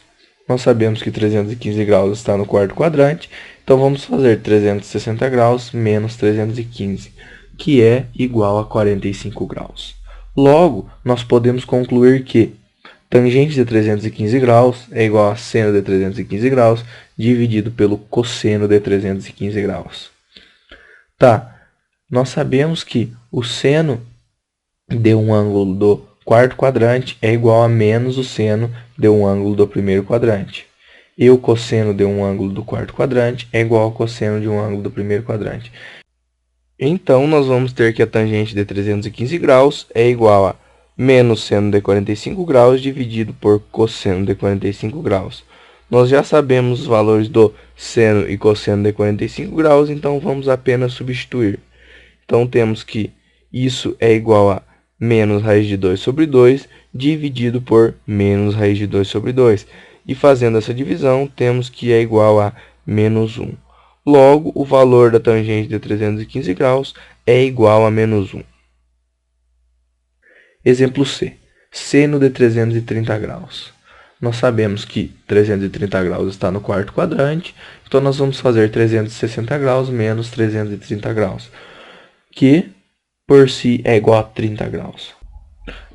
Nós sabemos que 315 graus está no quarto quadrante, então vamos fazer 360 graus menos 315, que é igual a 45 graus. Logo, nós podemos concluir que tangente de 315 graus é igual a seno de 315 graus dividido pelo cosseno de 315 graus. Tá, nós sabemos que o seno de um ângulo do quarto quadrante é igual a menos o seno de um ângulo do primeiro quadrante. E o cosseno de um ângulo do quarto quadrante é igual ao cosseno de um ângulo do primeiro quadrante. Então, nós vamos ter que a tangente de 315 graus é igual a menos seno de 45 graus dividido por cosseno de 45 graus. Nós já sabemos os valores do seno e cosseno de 45 graus, então vamos apenas substituir. Então, temos que isso é igual a menos raiz de 2 sobre 2 dividido por menos raiz de 2 sobre 2. E fazendo essa divisão, temos que é igual a menos 1. Logo, o valor da tangente de 315 graus é igual a menos 1. Exemplo C. Seno de 330 graus. Nós sabemos que 330 graus está no quarto quadrante, então nós vamos fazer 360 graus menos 330 graus, que por si é igual a 30 graus.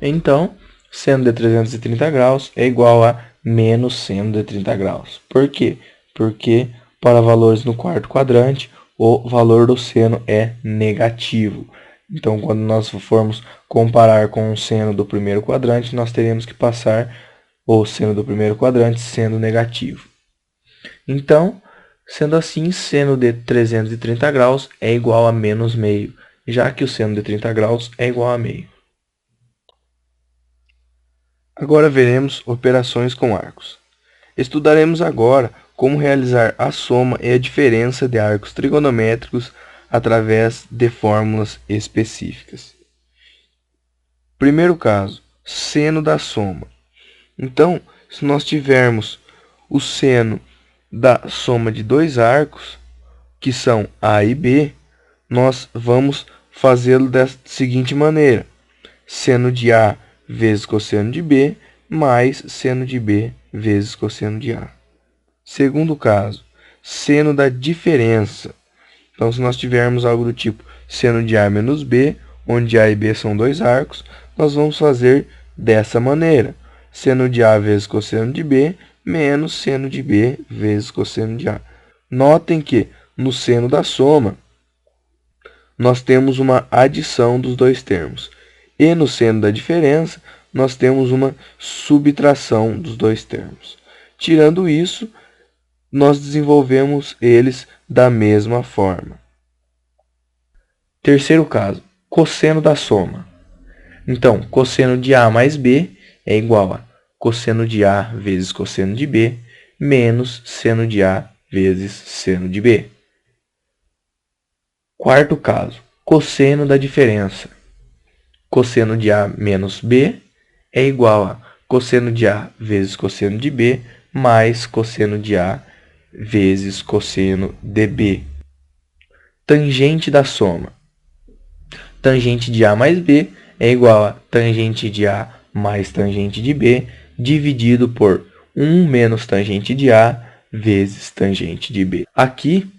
Então, seno de 330 graus é igual a menos seno de 30 graus. Por quê? Porque para valores no quarto quadrante, o valor do seno é negativo. Então, quando nós formos comparar com o seno do primeiro quadrante, nós teremos que passar o seno do primeiro quadrante sendo negativo. Então, sendo assim, seno de 330 graus é igual a menos meio, já que o seno de 30 graus é igual a meio. Agora veremos operações com arcos. Estudaremos agora como realizar a soma e a diferença de arcos trigonométricos através de fórmulas específicas. Primeiro caso, seno da soma. Então, se nós tivermos o seno da soma de dois arcos, que são A e B, nós vamos fazê-lo da seguinte maneira: seno de A vezes cosseno de B, mais seno de B vezes cosseno de A. Segundo caso, seno da diferença. Então, se nós tivermos algo do tipo seno de A menos B, onde A e B são dois arcos, nós vamos fazer dessa maneira: seno de A vezes cosseno de B, menos seno de B vezes cosseno de A. Notem que, no seno da soma, nós temos uma adição dos dois termos. E no seno da diferença, nós temos uma subtração dos dois termos. Tirando isso, nós desenvolvemos eles da mesma forma. Terceiro caso, cosseno da soma. Então, cosseno de A mais B é igual a cosseno de A vezes cosseno de B, menos seno de A vezes seno de B. Quarto caso, cosseno da diferença. Cosseno de A menos B é igual a cosseno de A vezes cosseno de B, mais cosseno de A vezes cosseno de B. Tangente da soma. Tangente de A mais B é igual a tangente de A mais tangente de B, dividido por 1 menos tangente de A vezes tangente de B. Aqui,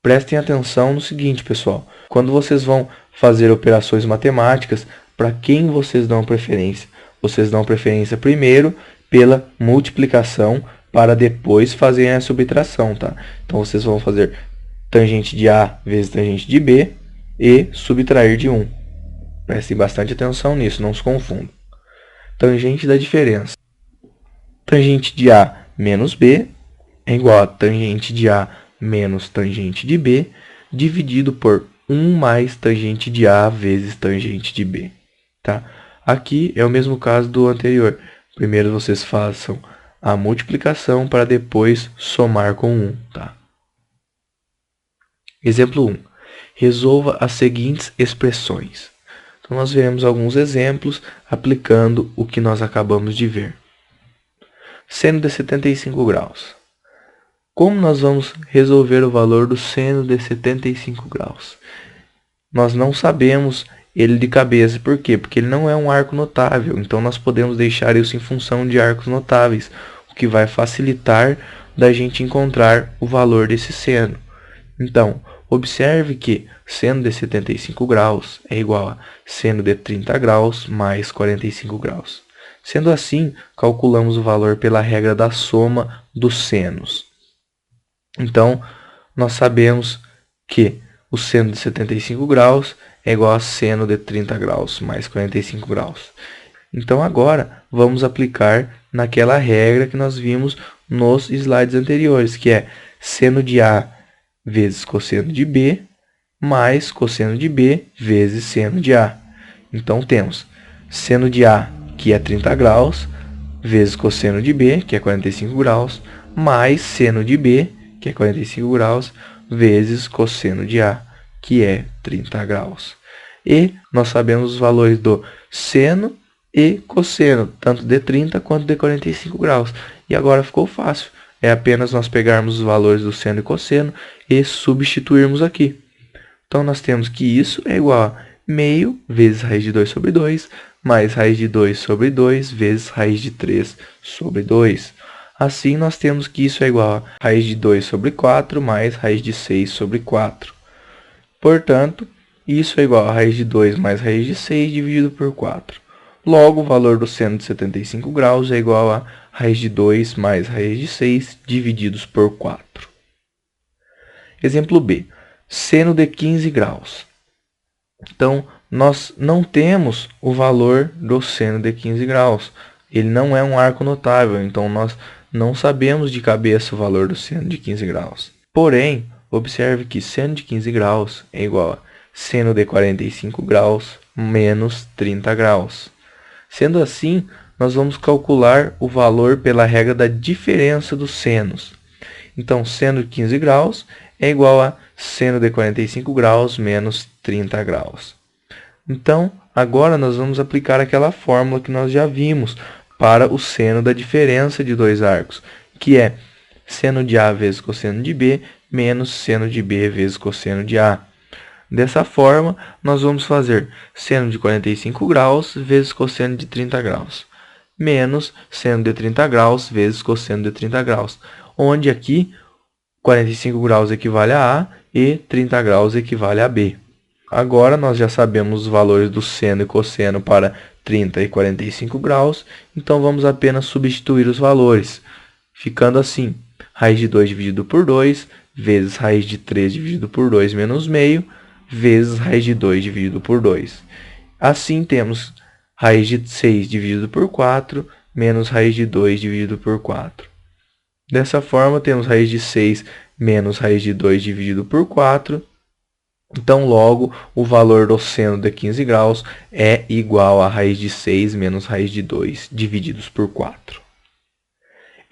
prestem atenção no seguinte, pessoal. Quando vocês vão fazer operações matemáticas, para quem vocês dão preferência? Vocês dão preferência primeiro pela multiplicação, para depois fazerem a subtração, tá? Então, vocês vão fazer tangente de A vezes tangente de B, e subtrair de 1. Prestem bastante atenção nisso, não se confundam. Tangente da diferença. Tangente de A menos B é igual a tangente de A menos tangente de B, dividido por 1 mais tangente de A vezes tangente de B. Tá? Aqui é o mesmo caso do anterior. Primeiro vocês façam a multiplicação para depois somar com 1. Tá? Exemplo 1. Resolva as seguintes expressões. Então, nós veremos alguns exemplos aplicando o que nós acabamos de ver. Seno de 75 graus. Como nós vamos resolver o valor do seno de 75 graus? Nós não sabemos ele de cabeça. Por quê? Porque ele não é um arco notável. Então, nós podemos deixar isso em função de arcos notáveis, o que vai facilitar da gente encontrar o valor desse seno. Então, observe que seno de 75 graus é igual a seno de 30 graus mais 45 graus. Sendo assim, calculamos o valor pela regra da soma dos senos. Então, nós sabemos que o seno de 75 graus é igual a seno de 30 graus mais 45 graus. Então, agora, vamos aplicar naquela regra que nós vimos nos slides anteriores, que é seno de A vezes cosseno de B, mais cosseno de B vezes seno de A. Então, temos seno de A, que é 30 graus, vezes cosseno de B, que é 45 graus, mais seno de B, que é 45 graus, vezes cosseno de A, que é 30 graus. E nós sabemos os valores do seno e cosseno, tanto de 30 quanto de 45 graus. E agora ficou fácil. É apenas nós pegarmos os valores do seno e cosseno e substituirmos aqui. Então, nós temos que isso é igual a meio vezes raiz de 2 sobre 2, mais raiz de 2 sobre 2, vezes raiz de 3 sobre 2. Assim, nós temos que isso é igual a raiz de 2 sobre 4, mais raiz de 6 sobre 4. Portanto, isso é igual a raiz de 2 mais raiz de 6 dividido por 4. Logo, o valor do seno de 75 graus é igual a raiz de 2 mais raiz de 6 divididos por 4. Exemplo B. Seno de 15 graus. Então, nós não temos o valor do seno de 15 graus. Ele não é um arco notável, então nós não sabemos de cabeça o valor do seno de 15 graus. Porém, observe que seno de 15 graus é igual a seno de 45 graus menos 30 graus. Sendo assim, nós vamos calcular o valor pela regra da diferença dos senos. Então, seno de 15 graus é igual a seno de 45 graus menos 30 graus. Então, agora nós vamos aplicar aquela fórmula que nós já vimos para o seno da diferença de dois arcos, que é seno de A vezes cosseno de B menos seno de B vezes cosseno de A. Dessa forma, nós vamos fazer seno de 45 graus vezes cosseno de 30 graus, menos seno de 30 graus vezes cosseno de 30 graus, onde aqui 45 graus equivale a A e 30 graus equivale a B. Agora, nós já sabemos os valores do seno e cosseno para 30 e 45 graus, então vamos apenas substituir os valores, ficando assim, raiz de 2 dividido por 2, vezes raiz de 3 dividido por 2 menos meio, vezes raiz de 2 dividido por 2. Assim, temos raiz de 6 dividido por 4, menos raiz de 2 dividido por 4. Dessa forma, temos raiz de 6 menos raiz de 2 dividido por 4. Então, logo, o valor do seno de 15 graus é igual a raiz de 6 menos raiz de 2 divididos por 4.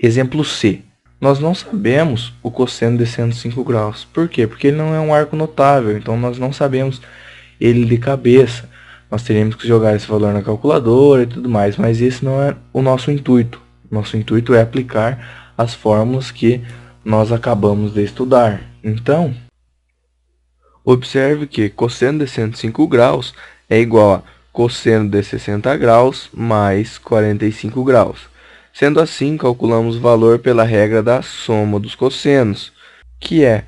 Exemplo C. Nós não sabemos o cosseno de 105 graus. Por quê? Porque ele não é um arco notável, então nós não sabemos ele de cabeça. Nós teríamos que jogar esse valor na calculadora e tudo mais, mas esse não é o nosso intuito. Nosso intuito é aplicar as fórmulas que nós acabamos de estudar. Então, observe que cosseno de 105 graus é igual a cosseno de 60 graus mais 45 graus. Sendo assim, calculamos o valor pela regra da soma dos cossenos, que é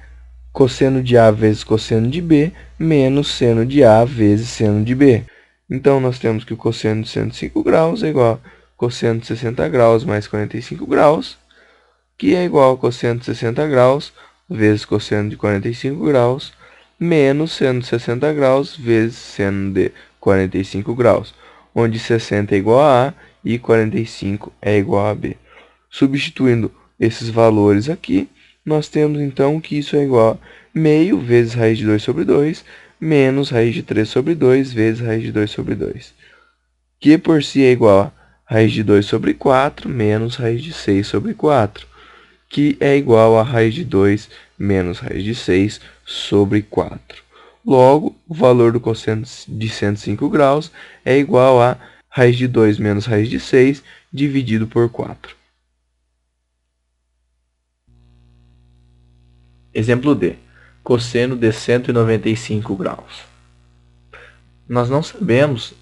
cosseno de A vezes cosseno de B menos seno de A vezes seno de B. Então, nós temos que o cosseno de 105 graus é igual a cosseno de 60 graus mais 45 graus, que é igual a cosseno de 60 graus vezes cosseno de 45 graus, menos seno de 60 graus vezes seno de 45 graus, onde 60 é igual a A e 45 é igual a B. Substituindo esses valores aqui, nós temos então que isso é igual a meio vezes raiz de 2 sobre 2, menos raiz de 3 sobre 2 vezes raiz de 2 sobre 2, que por si é igual a raiz de 2 sobre 4 menos raiz de 6 sobre 4, que é igual a raiz de 2 menos raiz de 6 sobre 4. Logo, o valor do cosseno de 105 graus é igual a raiz de 2 menos raiz de 6 dividido por 4. Exemplo D. Cosseno de 195 graus. Nós não sabemos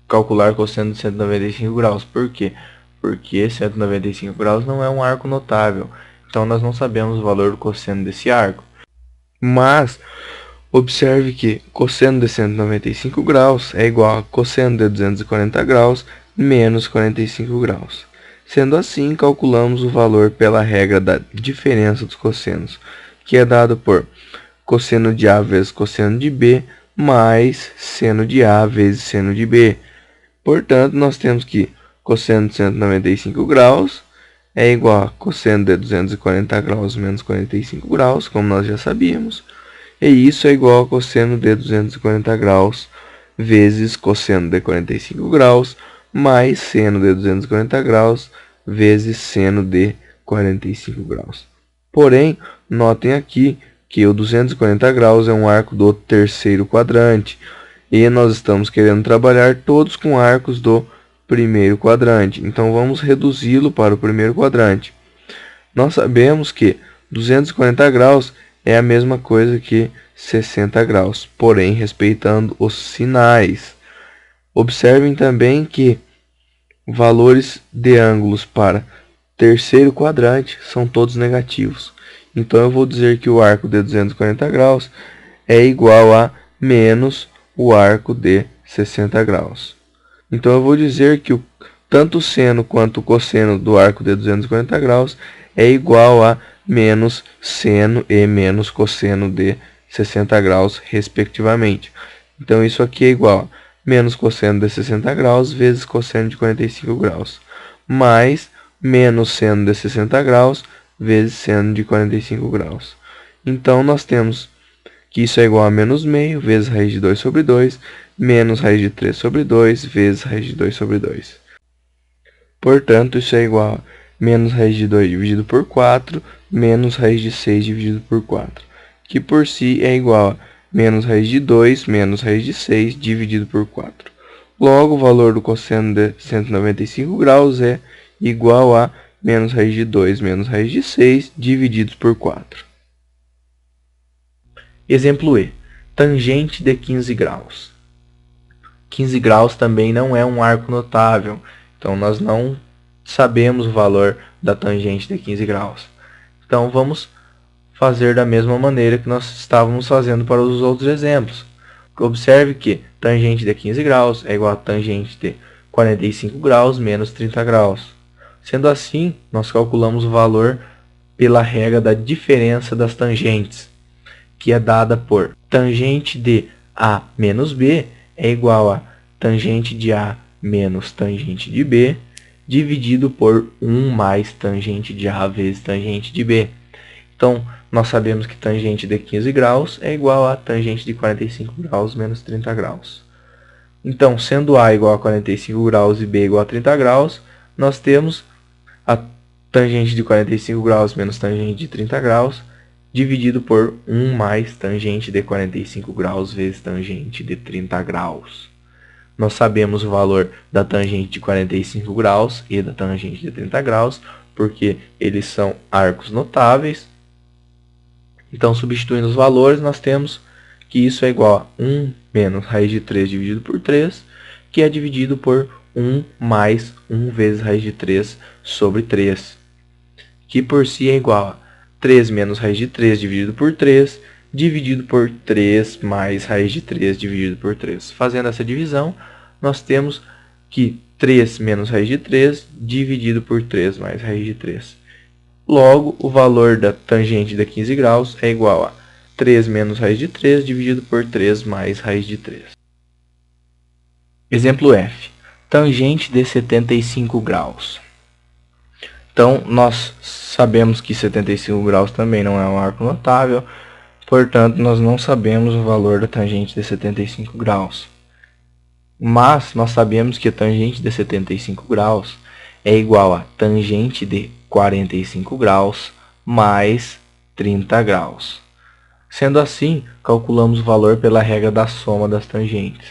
calcular cosseno de 195 graus. Por quê? Porque 195 graus não é um arco notável. Então, nós não sabemos o valor do cosseno desse arco. Mas, observe que cosseno de 195 graus é igual a cosseno de 240 graus menos 45 graus. Sendo assim, calculamos o valor pela regra da diferença dos cossenos, que é dado por cosseno de A vezes cosseno de B, mais seno de A vezes seno de B. Portanto, nós temos que cosseno de 195 graus é igual a cosseno de 240 graus menos 45 graus, como nós já sabíamos. E isso é igual a cosseno de 240 graus vezes cosseno de 45 graus mais seno de 240 graus vezes seno de 45 graus. Porém, notem aqui que o 240 graus é um arco do terceiro quadrante e nós estamos querendo trabalhar todos com arcos do primeiro quadrante. Então, vamos reduzi-lo para o primeiro quadrante. Nós sabemos que 240 graus é a mesma coisa que 60 graus, porém respeitando os sinais. Observem também que valores de ângulos para terceiro quadrante são todos negativos. Então, eu vou dizer que o arco de 240 graus é igual a menos o arco de 60 graus. Então, eu vou dizer que tanto o seno quanto o cosseno do arco de 240 graus é igual a menos seno e menos cosseno de 60 graus, respectivamente. Então, isso aqui é igual a menos cosseno de 60 graus vezes cosseno de 45 graus, mais menos seno de 60 graus vezes seno de 45 graus. Então, nós temos que isso é igual a menos meio vezes raiz de 2 sobre 2, menos raiz de 3 sobre 2 vezes raiz de 2 sobre 2. Portanto, isso é igual a menos raiz de 2 dividido por 4, menos raiz de 6 dividido por 4, que por si é igual a menos raiz de 2 menos raiz de 6 dividido por 4. Logo, o valor do cosseno de 195 graus é igual a menos raiz de 2 menos raiz de 6 divididos por 4. Exemplo E. Tangente de 15 graus. 15 graus também não é um arco notável, então nós não sabemos o valor da tangente de 15 graus. Então, vamos fazer da mesma maneira que nós estávamos fazendo para os outros exemplos. Observe que tangente de 15 graus é igual a tangente de 45 graus menos 30 graus. Sendo assim, nós calculamos o valor pela regra da diferença das tangentes, que é dada por tangente de A menos B é igual a tangente de A menos tangente de B, dividido por 1 mais tangente de A vezes tangente de B. Então, nós sabemos que tangente de 15 graus é igual a tangente de 45 graus menos 30 graus. Então, sendo A igual a 45 graus e B igual a 30 graus, nós temos a tangente de 45 graus menos tangente de 30 graus, dividido por 1 mais tangente de 45 graus vezes tangente de 30 graus. Nós sabemos o valor da tangente de 45 graus e da tangente de 30 graus, porque eles são arcos notáveis. Então, substituindo os valores, nós temos que isso é igual a 1 menos raiz de 3 dividido por 3, que é dividido por 1 mais 1 vezes raiz de 3 sobre 3, que por si é igual a 3 menos raiz de 3 dividido por 3, dividido por 3 mais raiz de 3 dividido por 3. Fazendo essa divisão, nós temos que 3 menos raiz de 3 dividido por 3 mais raiz de 3. Logo, o valor da tangente de 15 graus é igual a 3 menos raiz de 3 dividido por 3 mais raiz de 3. Exemplo F. Tangente de 75 graus. Então, nós sabemos que 75 graus também não é um arco notável, portanto, nós não sabemos o valor da tangente de 75 graus. Mas, nós sabemos que a tangente de 75 graus é igual a tangente de 45 graus mais 30 graus. Sendo assim, calculamos o valor pela regra da soma das tangentes,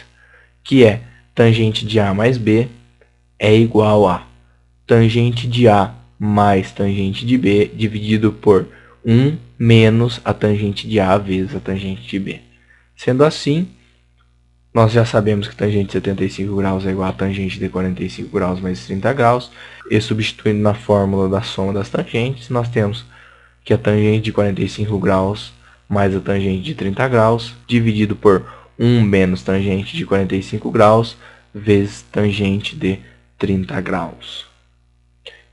que é tangente de A mais B é igual a tangente de A mais tangente de B dividido por 1 menos a tangente de A vezes a tangente de B. Sendo assim, nós já sabemos que tangente de 75 graus é igual a tangente de 45 graus mais 30 graus. E substituindo na fórmula da soma das tangentes, nós temos que a tangente de 45 graus mais a tangente de 30 graus dividido por 1 menos tangente de 45 graus vezes tangente de 30 graus.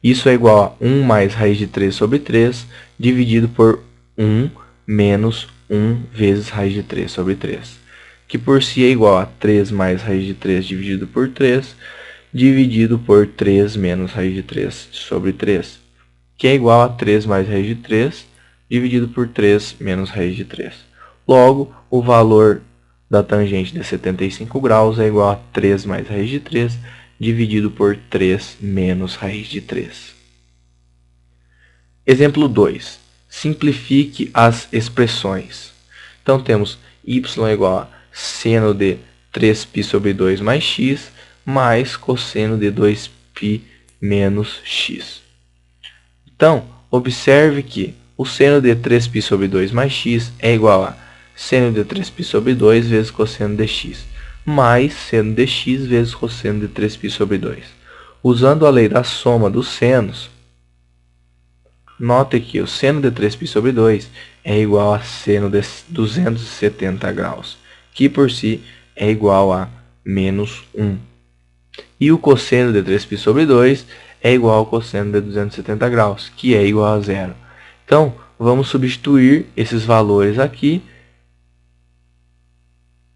Isso é igual a 1 mais raiz de 3 sobre 3 dividido por 1 menos 1 vezes raiz de 3 sobre 3, que por si é igual a 3 mais raiz de 3 dividido por 3, dividido por 3 menos raiz de 3 sobre 3, que é igual a 3 mais raiz de 3, dividido por 3 menos raiz de 3. Logo, o valor da tangente de 75 graus é igual a 3 mais raiz de 3, dividido por 3 menos raiz de 3. Exemplo 2. Simplifique as expressões. Então, temos y é igual a seno de 3π sobre 2 mais x, mais cosseno de 2π menos x. Então, observe que o seno de 3π sobre 2 mais x é igual a seno de 3π sobre 2 vezes cosseno de x, mais seno de x vezes cosseno de 3π sobre 2. Usando a lei da soma dos senos, note que o seno de 3π sobre 2 é igual a seno de 270 graus, que por si é igual a menos 1. E o cosseno de 3π sobre 2 é igual ao cosseno de 270 graus, que é igual a zero. Então, vamos substituir esses valores aqui.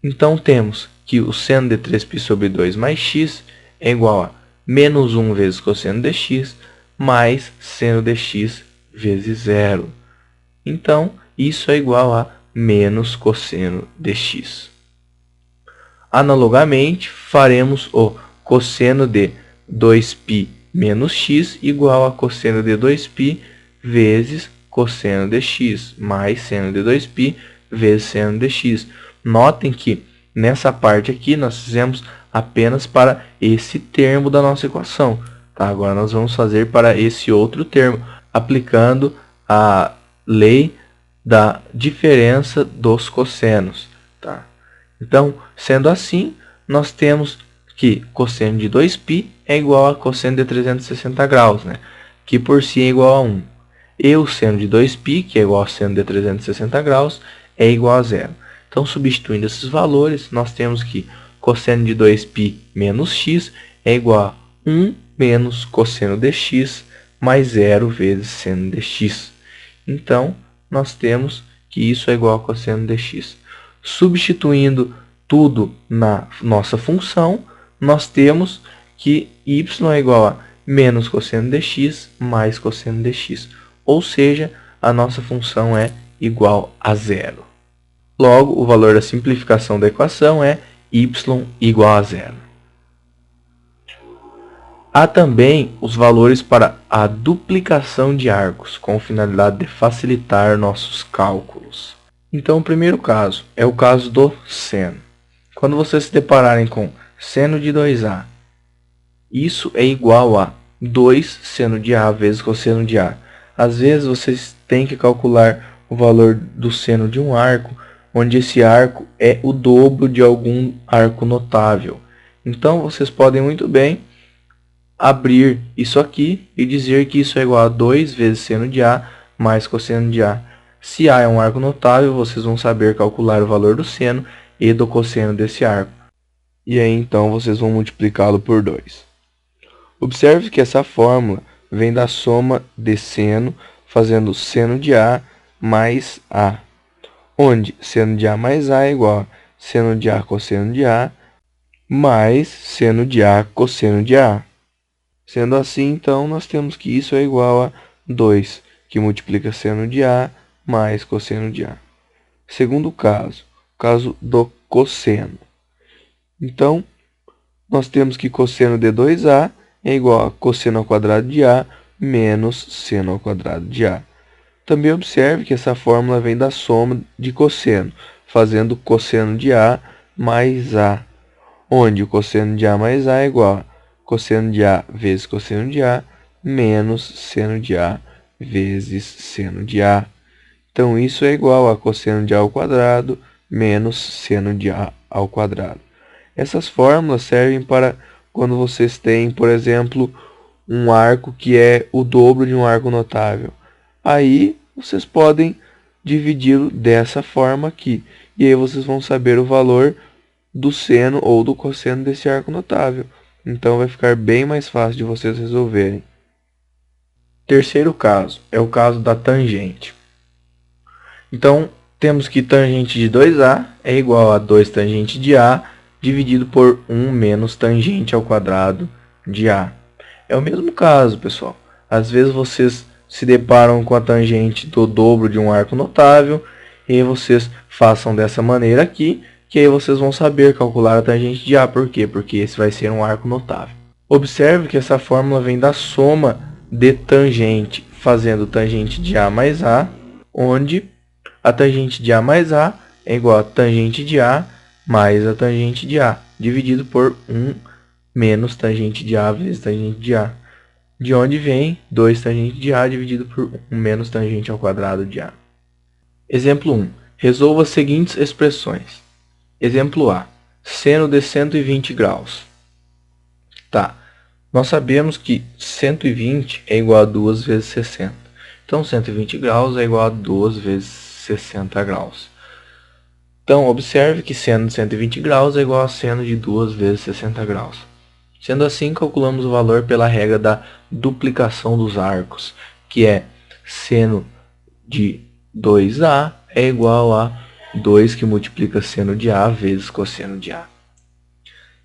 Então, temos que o seno de 3π sobre 2 mais x é igual a menos 1 vezes cosseno de x, mais seno de x vezes zero. Então, isso é igual a menos cosseno de x. Analogamente, faremos o cosseno de 2π menos x igual a cosseno de 2π vezes cosseno de x, mais seno de 2π vezes seno de x. Notem que nessa parte aqui nós fizemos apenas para esse termo da nossa equação. Tá? Agora nós vamos fazer para esse outro termo, aplicando a lei da diferença dos cossenos. Tá? Então, sendo assim, nós temos que cosseno de 2π é igual a cosseno de 360 graus, né? Que por si é igual a 1. E o seno de 2π, que é igual a seno de 360 graus, é igual a zero. Então, substituindo esses valores, nós temos que cosseno de 2π menos x é igual a 1 menos cosseno de x mais 0 vezes seno de x. Então, nós temos que isso é igual a cosseno de x. Substituindo tudo na nossa função, nós temos que y é igual a menos cosseno de x mais cosseno de x. Ou seja, a nossa função é igual a zero. Logo, o valor da simplificação da equação é y igual a zero. Há também os valores para a duplicação de arcos, com finalidade de facilitar nossos cálculos. Então, o primeiro caso é o caso do seno. Quando vocês se depararem com seno de 2a, isso é igual a 2 seno de a vezes cosseno de a. Às vezes, vocês têm que calcular o valor do seno de um arco, onde esse arco é o dobro de algum arco notável. Então, vocês podem muito bem abrir isso aqui e dizer que isso é igual a 2 vezes seno de a mais cosseno de a. Se a é um arco notável, vocês vão saber calcular o valor do seno e do cosseno desse arco. E aí, então, vocês vão multiplicá-lo por 2. Observe que essa fórmula vem da soma de seno, fazendo seno de a mais a, onde seno de A mais A é igual a seno de A cosseno de A mais seno de A cosseno de A. Sendo assim, então, nós temos que isso é igual a 2, que multiplica seno de A mais cosseno de A. Segundo caso, o caso do cosseno. Então, nós temos que cosseno de 2A é igual a cosseno ao quadrado de A menos seno ao quadrado de A. Também observe que essa fórmula vem da soma de cosseno, fazendo cosseno de A mais A, onde o cosseno de A mais A é igual a cosseno de A vezes cosseno de A menos seno de A vezes seno de A. Então, isso é igual a cosseno de A ao quadrado menos seno de A ao quadrado. Essas fórmulas servem para quando vocês têm, por exemplo, um arco que é o dobro de um arco notável. Aí, vocês podem dividi-lo dessa forma aqui. E aí vocês vão saber o valor do seno ou do cosseno desse arco notável. Então, vai ficar bem mais fácil de vocês resolverem. Terceiro caso é o caso da tangente. Então, temos que tangente de 2A é igual a 2 tangente de A dividido por 1 menos tangente ao quadrado de A. É o mesmo caso, pessoal. Às vezes vocês se deparam com a tangente do dobro de um arco notável e aí vocês façam dessa maneira aqui, que aí vocês vão saber calcular a tangente de A. Por quê? Porque esse vai ser um arco notável. Observe que essa fórmula vem da soma de tangente, fazendo tangente de A mais A, onde a tangente de A mais A é igual a tangente de A mais a tangente de A, dividido por 1 menos tangente de A vezes tangente de A. De onde vem 2 tangente de A dividido por 1 menos tangente ao quadrado de A. Exemplo 1. Resolva as seguintes expressões. Exemplo A. Seno de 120 graus. Tá. Nós sabemos que 120 é igual a 2 vezes 60. Então, 120 graus é igual a 2 vezes 60 graus. Então, observe que seno de 120 graus é igual a seno de 2 vezes 60 graus. Sendo assim, calculamos o valor pela regra da duplicação dos arcos, que é seno de 2A é igual a 2 que multiplica seno de A vezes cosseno de A.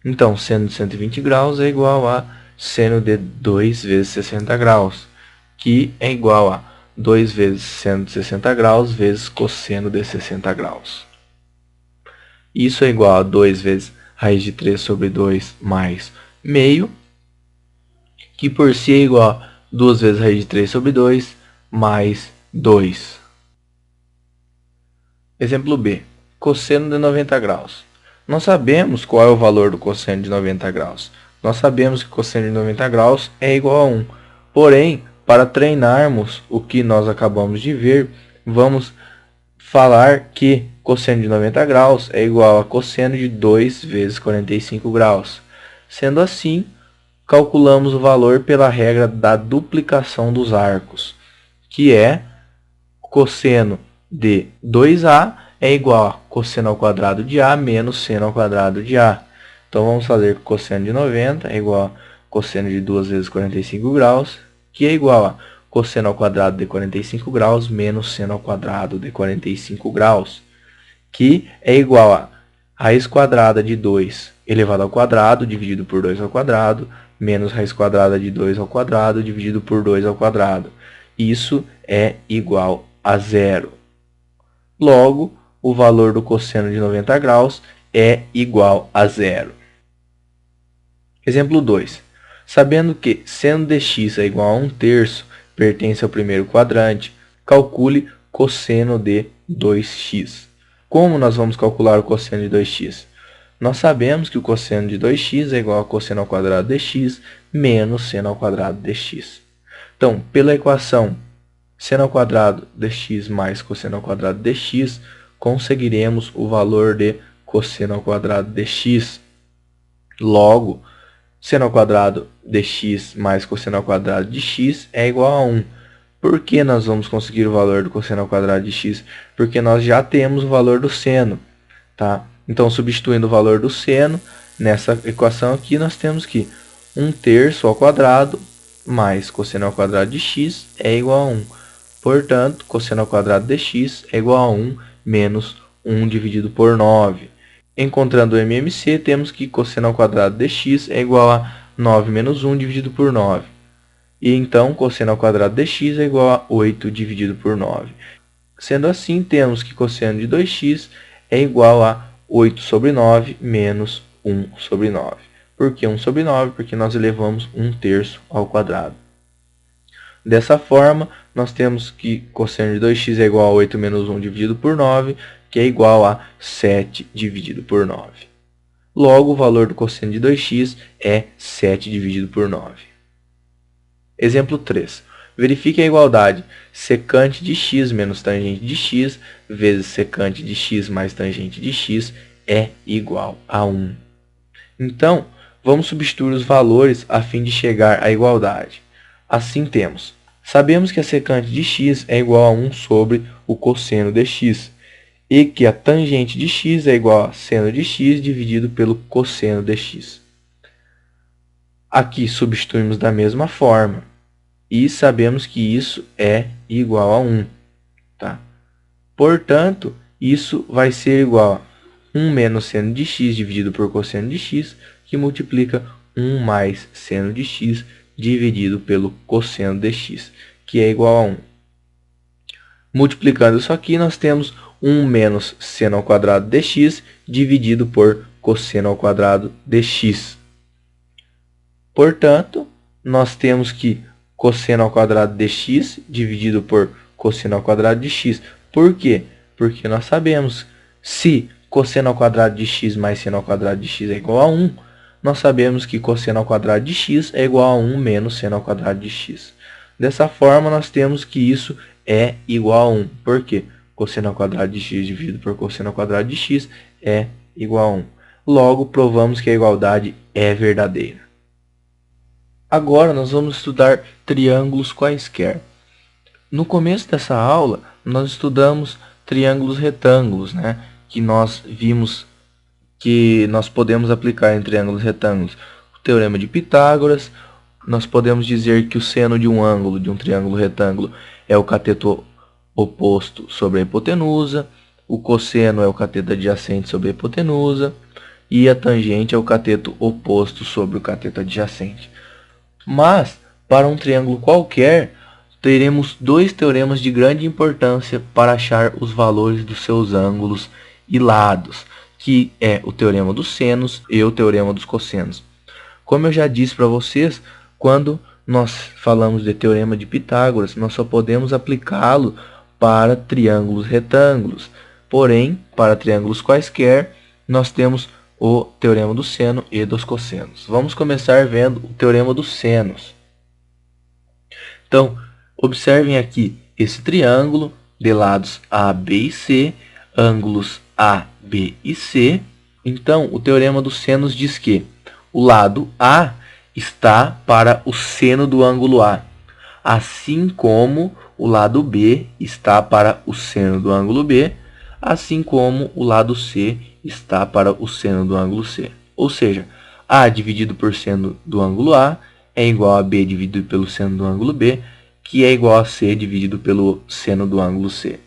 Então, seno de 120 graus é igual a seno de 2 vezes 60 graus, que é igual a 2 vezes seno de 60 graus vezes cosseno de 60 graus. Isso é igual a 2 vezes raiz de 3 sobre 2 mais meio, que por si é igual a 2 vezes raiz de 3 sobre 2 mais 2. Exemplo B. Cosseno de 90 graus. Nós sabemos qual é o valor do cosseno de 90 graus. Nós sabemos que cosseno de 90 graus é igual a 1. Porém, para treinarmos o que nós acabamos de ver, vamos falar que cosseno de 90 graus é igual a cosseno de 2 vezes 45 graus. Sendo assim, calculamos o valor pela regra da duplicação dos arcos, que é cosseno de 2A é igual a cosseno ao quadrado de A menos seno ao quadrado de A. Então, vamos fazer que cosseno de 90 é igual a cosseno de 2 vezes 45 graus, que é igual a cosseno ao quadrado de 45 graus menos seno ao quadrado de 45 graus, que é igual a raiz quadrada de 2 elevado ao quadrado dividido por 2 ao quadrado menos raiz quadrada de 2 ao quadrado dividido por 2 ao quadrado. Isso é igual a zero. Logo, o valor do cosseno de 90 graus é igual a zero. Exemplo 2. Sabendo que seno de x é igual a 1/3, pertence ao primeiro quadrante, calcule cosseno de 2x. Como nós vamos calcular o cosseno de 2x? Nós sabemos que o cosseno de 2x é igual a cosseno ao quadrado de x menos seno ao quadrado de x. Então, pela equação seno ao quadrado de x mais cosseno ao quadrado de x, conseguiremos o valor de cosseno ao quadrado de x. Logo, seno ao quadrado de x mais cosseno ao quadrado de x é igual a 1. Por que nós vamos conseguir o valor do cosseno ao quadrado de x? Porque nós já temos o valor do seno, tá? Então, substituindo o valor do seno, nessa equação aqui, nós temos que 1/3 ao quadrado mais cosseno ao quadrado de x é igual a 1. Portanto, cosseno ao quadrado de x é igual a 1, menos 1 dividido por 9. Encontrando o MMC, temos que cosseno ao quadrado de x é igual a 9 menos 1 dividido por 9. E então, cosseno ao quadrado de x é igual a 8 dividido por 9. Sendo assim, temos que cosseno de 2x é igual a 8 sobre 9 menos 1 sobre 9. Por que 1 sobre 9? Porque nós elevamos 1/3 ao quadrado. Dessa forma, nós temos que cosseno de 2x é igual a 8 menos 1 dividido por 9, que é igual a 7 dividido por 9. Logo, o valor do cosseno de 2x é 7 dividido por 9. Exemplo 3. Verifique a igualdade secante de x menos tangente de x vezes secante de x mais tangente de x é igual a 1. Então, vamos substituir os valores a fim de chegar à igualdade. Assim sabemos que a secante de x é igual a 1 sobre o cosseno de x e que a tangente de x é igual a seno de x dividido pelo cosseno de x. Aqui substituímos da mesma forma e sabemos que isso é igual a 1. Tá? Portanto, isso vai ser igual a 1 menos seno de x dividido por cosseno de x, que multiplica 1 mais seno de x dividido pelo cosseno de x, que é igual a 1. Multiplicando isso aqui, nós temos 1 menos seno ao quadrado de x dividido por cosseno ao quadrado de x. Portanto, nós temos que cosseno ao quadrado de x dividido por cosseno ao quadrado de x. Por quê? Porque nós sabemos se cosseno ao quadrado de x mais seno ao quadrado de x é igual a 1, nós sabemos que cosseno ao quadrado de x é igual a 1 menos seno ao quadrado de x. Dessa forma, nós temos que isso é igual a 1. Por quê? Cosseno ao quadrado de x dividido por cosseno ao quadrado de x é igual a 1. Logo, provamos que a igualdade é verdadeira. Agora, nós vamos estudar triângulos quaisquer. No começo dessa aula, nós estudamos triângulos retângulos, que nós vimos que nós podemos aplicar em triângulos retângulos. O teorema de Pitágoras, nós podemos dizer que o seno de um ângulo de um triângulo retângulo é o cateto oposto sobre a hipotenusa, o cosseno é o cateto adjacente sobre a hipotenusa e a tangente é o cateto oposto sobre o cateto adjacente. Mas, para um triângulo qualquer, teremos dois teoremas de grande importância para achar os valores dos seus ângulos e lados, que é o teorema dos senos e o teorema dos cossenos. Como eu já disse para vocês, quando nós falamos de teorema de Pitágoras, nós só podemos aplicá-lo para triângulos retângulos. Porém, para triângulos quaisquer, nós temos o teorema do seno e dos cossenos. Vamos começar vendo o teorema dos senos. Então, observem aqui esse triângulo de lados A, B e C, ângulos A, B e C. Então, o teorema dos senos diz que o lado A está para o seno do ângulo A, assim como o lado B está para o seno do ângulo B, assim como o lado C está para o seno do ângulo C. Ou seja, A dividido por seno do ângulo A é igual a B dividido pelo seno do ângulo B, que é igual a C dividido pelo seno do ângulo C.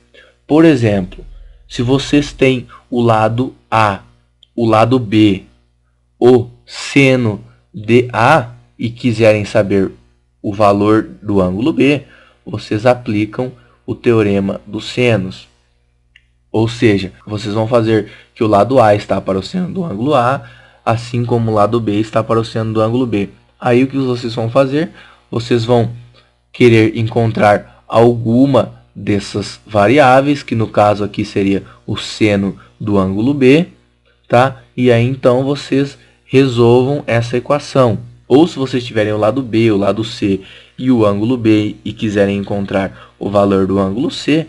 Por exemplo, se vocês têm o lado A, o lado B, o seno de A e quiserem saber o valor do ângulo B, vocês aplicam o teorema dos senos. Ou seja, vocês vão fazer que o lado A está para o seno do ângulo A, assim como o lado B está para o seno do ângulo B. Aí o que vocês vão fazer? Vocês vão querer encontrar alguma dessas variáveis, que no caso aqui seria o seno do ângulo B, tá? E aí então vocês resolvam essa equação. Ou se vocês tiverem o lado B, o lado C e o ângulo B e quiserem encontrar o valor do ângulo C,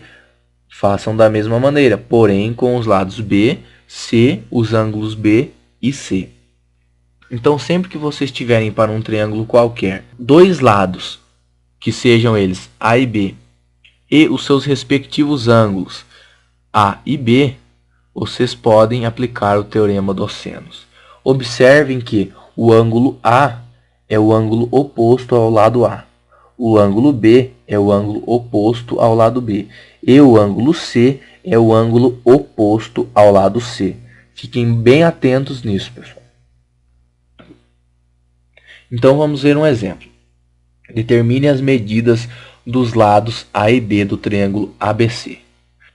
façam da mesma maneira, porém com os lados B, C, os ângulos B e C. Então, sempre que vocês tiverem para um triângulo qualquer dois lados, que sejam eles A e B, e os seus respectivos ângulos A e B, vocês podem aplicar o teorema dos senos. Observem que o ângulo A é o ângulo oposto ao lado A. O ângulo B é o ângulo oposto ao lado B. E o ângulo C é o ângulo oposto ao lado C. Fiquem bem atentos nisso, pessoal. Então vamos ver um exemplo. Determine as medidas dos lados A e B do triângulo ABC.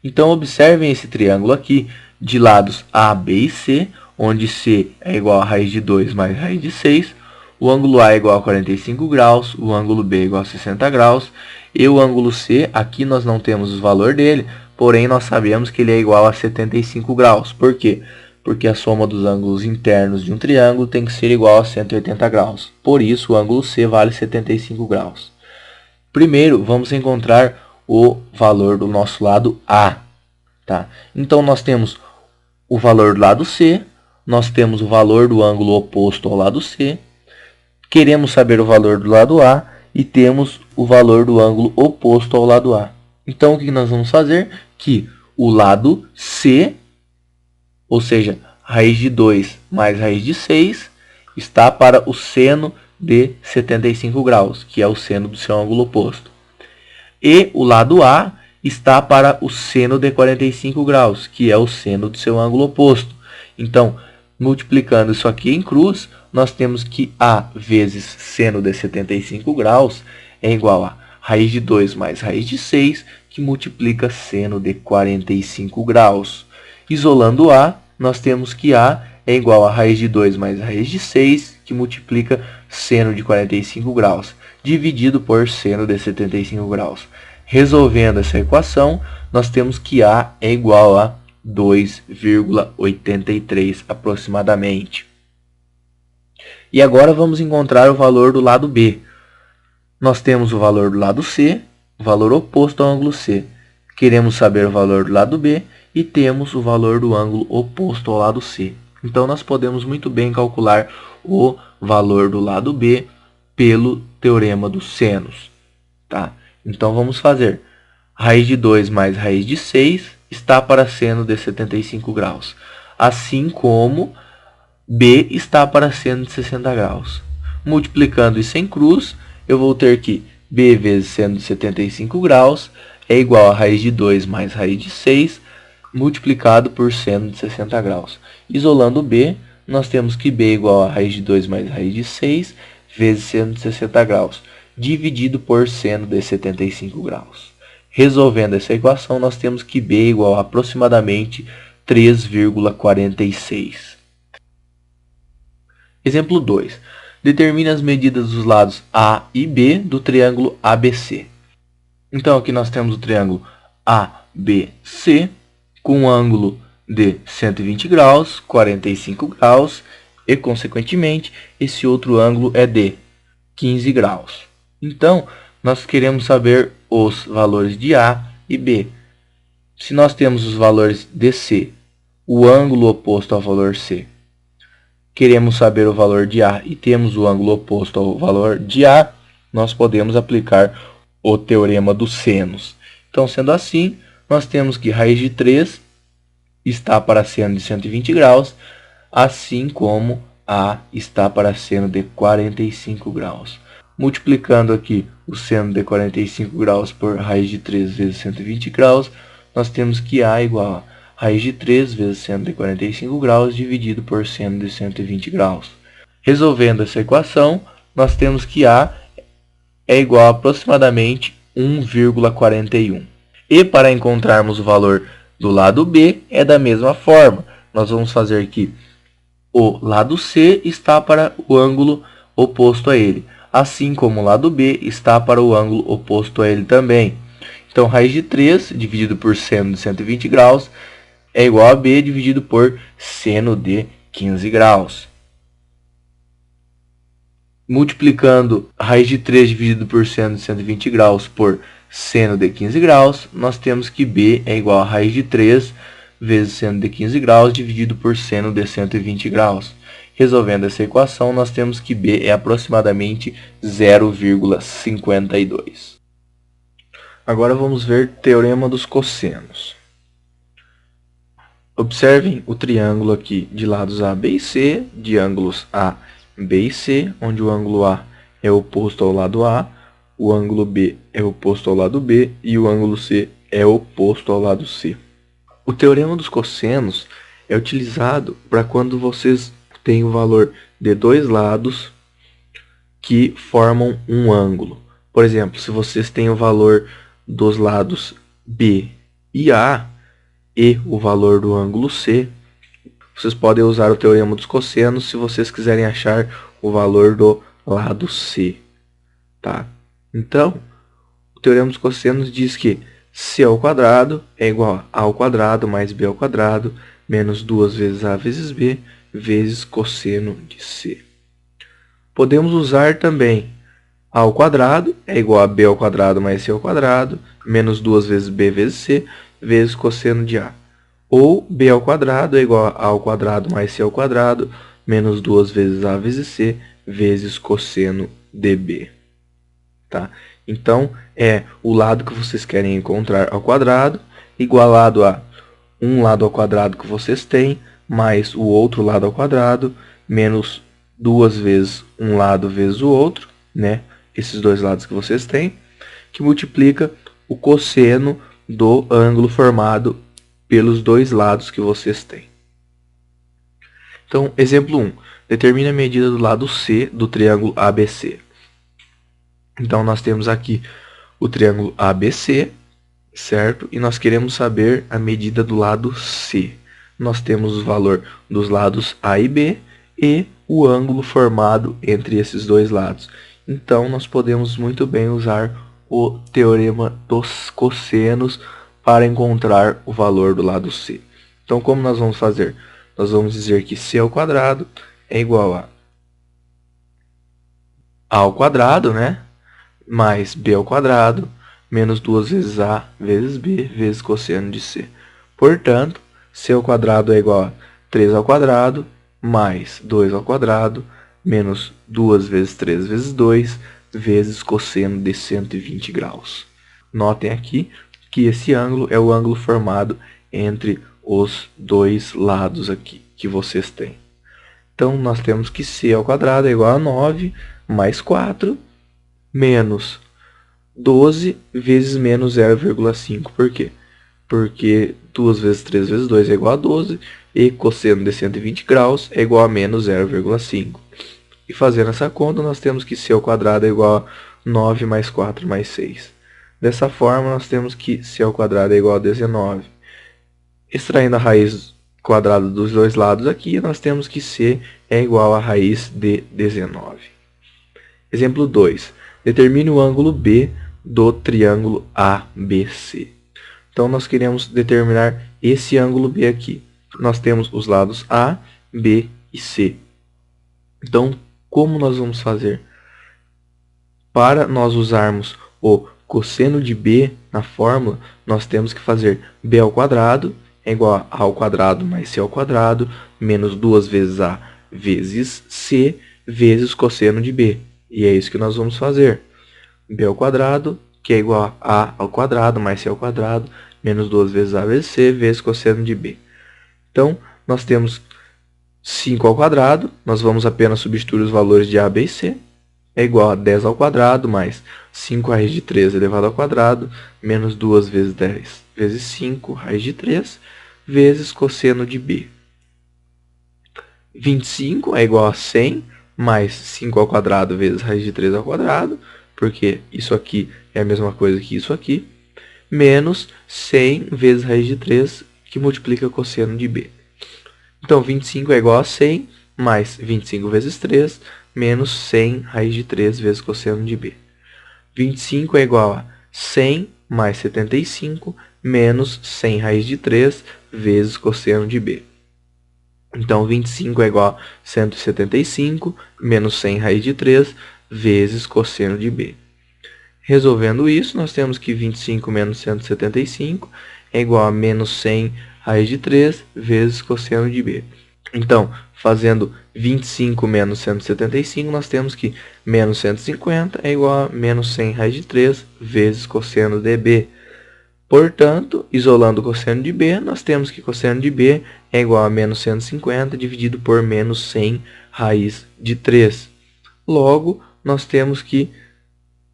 Então observem esse triângulo aqui de lados A, B e C, onde C é igual a raiz de 2 mais raiz de 6, o ângulo A é igual a 45 graus, o ângulo B é igual a 60 graus, e o ângulo C, aqui nós não temos o valor dele, porém nós sabemos que ele é igual a 75 graus. Por quê? Porque a soma dos ângulos internos de um triângulo tem que ser igual a 180 graus. Por isso, o ângulo C vale 75 graus. Primeiro, vamos encontrar o valor do nosso lado A. Tá? Então, nós temos o valor do lado C, nós temos o valor do ângulo oposto ao lado C, queremos saber o valor do lado A e temos o valor do ângulo oposto ao lado A. Então, o que nós vamos fazer? Que o lado C, ou seja, raiz de 2 mais raiz de 6, está para o seno de 75 graus, que é o seno do seu ângulo oposto. E o lado A está para o seno de 45 graus, que é o seno do seu ângulo oposto. Então, multiplicando isso aqui em cruz, nós temos que A vezes seno de 75 graus é igual a raiz de 2 mais raiz de 6, que multiplica seno de 45 graus. Isolando A, nós temos que A é igual a raiz de 2 mais raiz de 6, que multiplica seno de 45 graus, dividido por seno de 75 graus. Resolvendo essa equação, nós temos que A é igual a 2,83 aproximadamente. E agora vamos encontrar o valor do lado B. Nós temos o valor do lado C, o valor oposto ao ângulo C. Queremos saber o valor do lado B e temos o valor do ângulo oposto ao lado C. Então, nós podemos muito bem calcular o valor do lado B pelo teorema dos senos. Tá? Então, vamos fazer. Raiz de 2 mais raiz de 6 está para seno de 75 graus. Assim como B está para seno de 60 graus. Multiplicando isso em cruz, eu vou ter que B vezes seno de 75 graus é igual a raiz de 2 mais raiz de 6, multiplicado por seno de 60 graus. Isolando B, nós temos que B é igual a raiz de 2 mais raiz de 6, vezes seno de 60 graus, dividido por seno de 75 graus. Resolvendo essa equação, nós temos que B é igual a aproximadamente 3,46. Exemplo 2. Determine as medidas dos lados A e B do triângulo ABC. Então, aqui nós temos o triângulo ABC, com um ângulo de 120 graus, 45 graus, e, consequentemente, esse outro ângulo é de 15 graus. Então, nós queremos saber os valores de A e B. Se nós temos os valores de C, o ângulo oposto ao valor C, queremos saber o valor de A e temos o ângulo oposto ao valor de A, nós podemos aplicar o teorema dos senos. Então, sendo assim, nós temos que raiz de 3 está para seno de 120 graus, assim como A está para seno de 45 graus. Multiplicando aqui o seno de 45 graus por raiz de 3 vezes 120 graus, nós temos que A é igual a raiz de 3 vezes seno de 45 graus dividido por seno de 120 graus. Resolvendo essa equação, nós temos que A é igual a aproximadamente 1,41. E para encontrarmos o valor do lado B, é da mesma forma. Nós vamos fazer que o lado C está para o ângulo oposto a ele, assim como o lado B está para o ângulo oposto a ele também. Então, raiz de 3 dividido por seno de 120 graus é igual a B dividido por seno de 15 graus. Multiplicando raiz de 3 dividido por seno de 120 graus por seno de 15 graus, nós temos que B é igual a raiz de 3 vezes seno de 15 graus dividido por seno de 120 graus. Resolvendo essa equação, nós temos que B é aproximadamente 0,52. Agora vamos ver teorema dos cossenos. Observem o triângulo aqui de lados A, B e C, de ângulos A, B e C, onde o ângulo A é oposto ao lado A, o ângulo B é oposto ao lado B e o ângulo C é oposto ao lado C. O teorema dos cossenos é utilizado para quando vocês têm o valor de dois lados que formam um ângulo. Por exemplo, se vocês têm o valor dos lados B e A e o valor do ângulo C, vocês podem usar o teorema dos cossenos se vocês quiserem achar o valor do lado C. Tá? Então, o teorema dos cossenos diz que C ao quadrado é igual a ao quadrado mais B ao quadrado menos 2 vezes A vezes B vezes cosseno de C. Podemos usar também A ao quadrado é igual a B ao quadrado mais C ao quadrado menos 2 vezes B vezes C vezes cosseno de A. Ou B ao quadrado é igual a A ao quadrado mais C ao quadrado menos 2 vezes A vezes C vezes cosseno de B. Tá? Então, é o lado que vocês querem encontrar ao quadrado, igualado a um lado ao quadrado que vocês têm, mais o outro lado ao quadrado, menos 2 vezes um lado vezes o outro, né? Esses dois lados que vocês têm, que multiplica o cosseno do ângulo formado pelos dois lados que vocês têm. Então, exemplo 1. Determine a medida do lado C do triângulo ABC. Então, nós temos aqui o triângulo ABC, certo? E nós queremos saber a medida do lado C. Nós temos o valor dos lados A e B e o ângulo formado entre esses dois lados. Então, nós podemos muito bem usar o teorema dos cossenos para encontrar o valor do lado C. Então, como nós vamos fazer? Nós vamos dizer que C ao quadrado é igual a ao quadrado, né? Mais B ao quadrado, menos 2 vezes A vezes B, vezes cosseno de C. Portanto, C ao quadrado é igual a 3 ao quadrado, mais 2 ao quadrado, menos 2 vezes 3 vezes 2, vezes cosseno de 120 graus. Notem aqui que esse ângulo é o ângulo formado entre os dois lados aqui que vocês têm. Então, nós temos que C ao quadrado é igual a 9, mais 4, menos 12 vezes menos 0,5. Por quê? Porque 2 vezes 3 vezes 2 é igual a 12 e cosseno de 120 graus é igual a menos 0,5. E fazendo essa conta, nós temos que C ao quadrado é igual a 9 mais 4 mais 6. Dessa forma, nós temos que C ao quadrado é igual a 19. Extraindo a raiz quadrada dos dois lados aqui, nós temos que C é igual a raiz de 19. Exemplo 2. Determine o ângulo B do triângulo ABC. Então, nós queremos determinar esse ângulo B aqui. Nós temos os lados A, B e C. Então, como nós vamos fazer? Para nós usarmos o cosseno de B na fórmula, nós temos que fazer B ao quadrado é igual a ao quadrado mais C ao quadrado, menos 2 vezes A vezes C, vezes cosseno de B. E é isso que nós vamos fazer. B ao quadrado, que é igual a ao quadrado mais C ao quadrado, menos 2 vezes A vezes C, vezes cosseno de B. Então, nós temos 5 ao quadrado, nós vamos apenas substituir os valores de A, B e C, é igual a 10 ao quadrado, mais 5 raiz de 3 elevado ao quadrado, menos 2 vezes 10 vezes 5 raiz de 3, vezes cosseno de B. 25 é igual a 100, mais 5 ao quadrado vezes raiz de 3 ao quadrado, porque isso aqui é a mesma coisa que isso aqui, menos 100 vezes raiz de 3, que multiplica cosseno de B. Então, 25 é igual a 100, mais 25 vezes 3, menos 100 raiz de 3 vezes cosseno de B. 25 é igual a 100 mais 75, menos 100 raiz de 3 vezes cosseno de B. Então, 25 é igual a 175, menos 100 raiz de 3, vezes cosseno de B. Resolvendo isso, nós temos que 25 menos 175 é igual a menos 100 raiz de 3, vezes cosseno de B. Então, fazendo 25 menos 175, nós temos que menos 150 é igual a menos 100 raiz de 3, vezes cosseno de B. Portanto, isolando o cosseno de B, nós temos que cosseno de B é igual a menos 150 dividido por menos 100 raiz de 3. Logo, nós temos que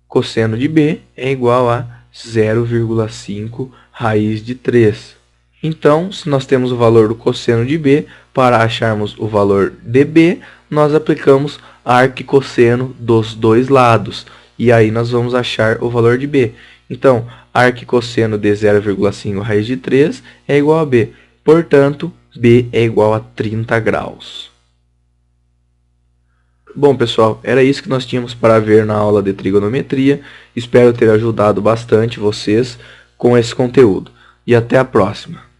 cosseno de B é igual a 0,5 raiz de 3. Então, se nós temos o valor do cosseno de B, para acharmos o valor de B, nós aplicamos arco e cosseno dos dois lados. E aí nós vamos achar o valor de B. Então, arco e cosseno de 0,5 raiz de 3 é igual a B. Portanto, B é igual a 30 graus. Bom, pessoal, era isso que nós tínhamos para ver na aula de trigonometria. Espero ter ajudado bastante vocês com esse conteúdo. E até a próxima.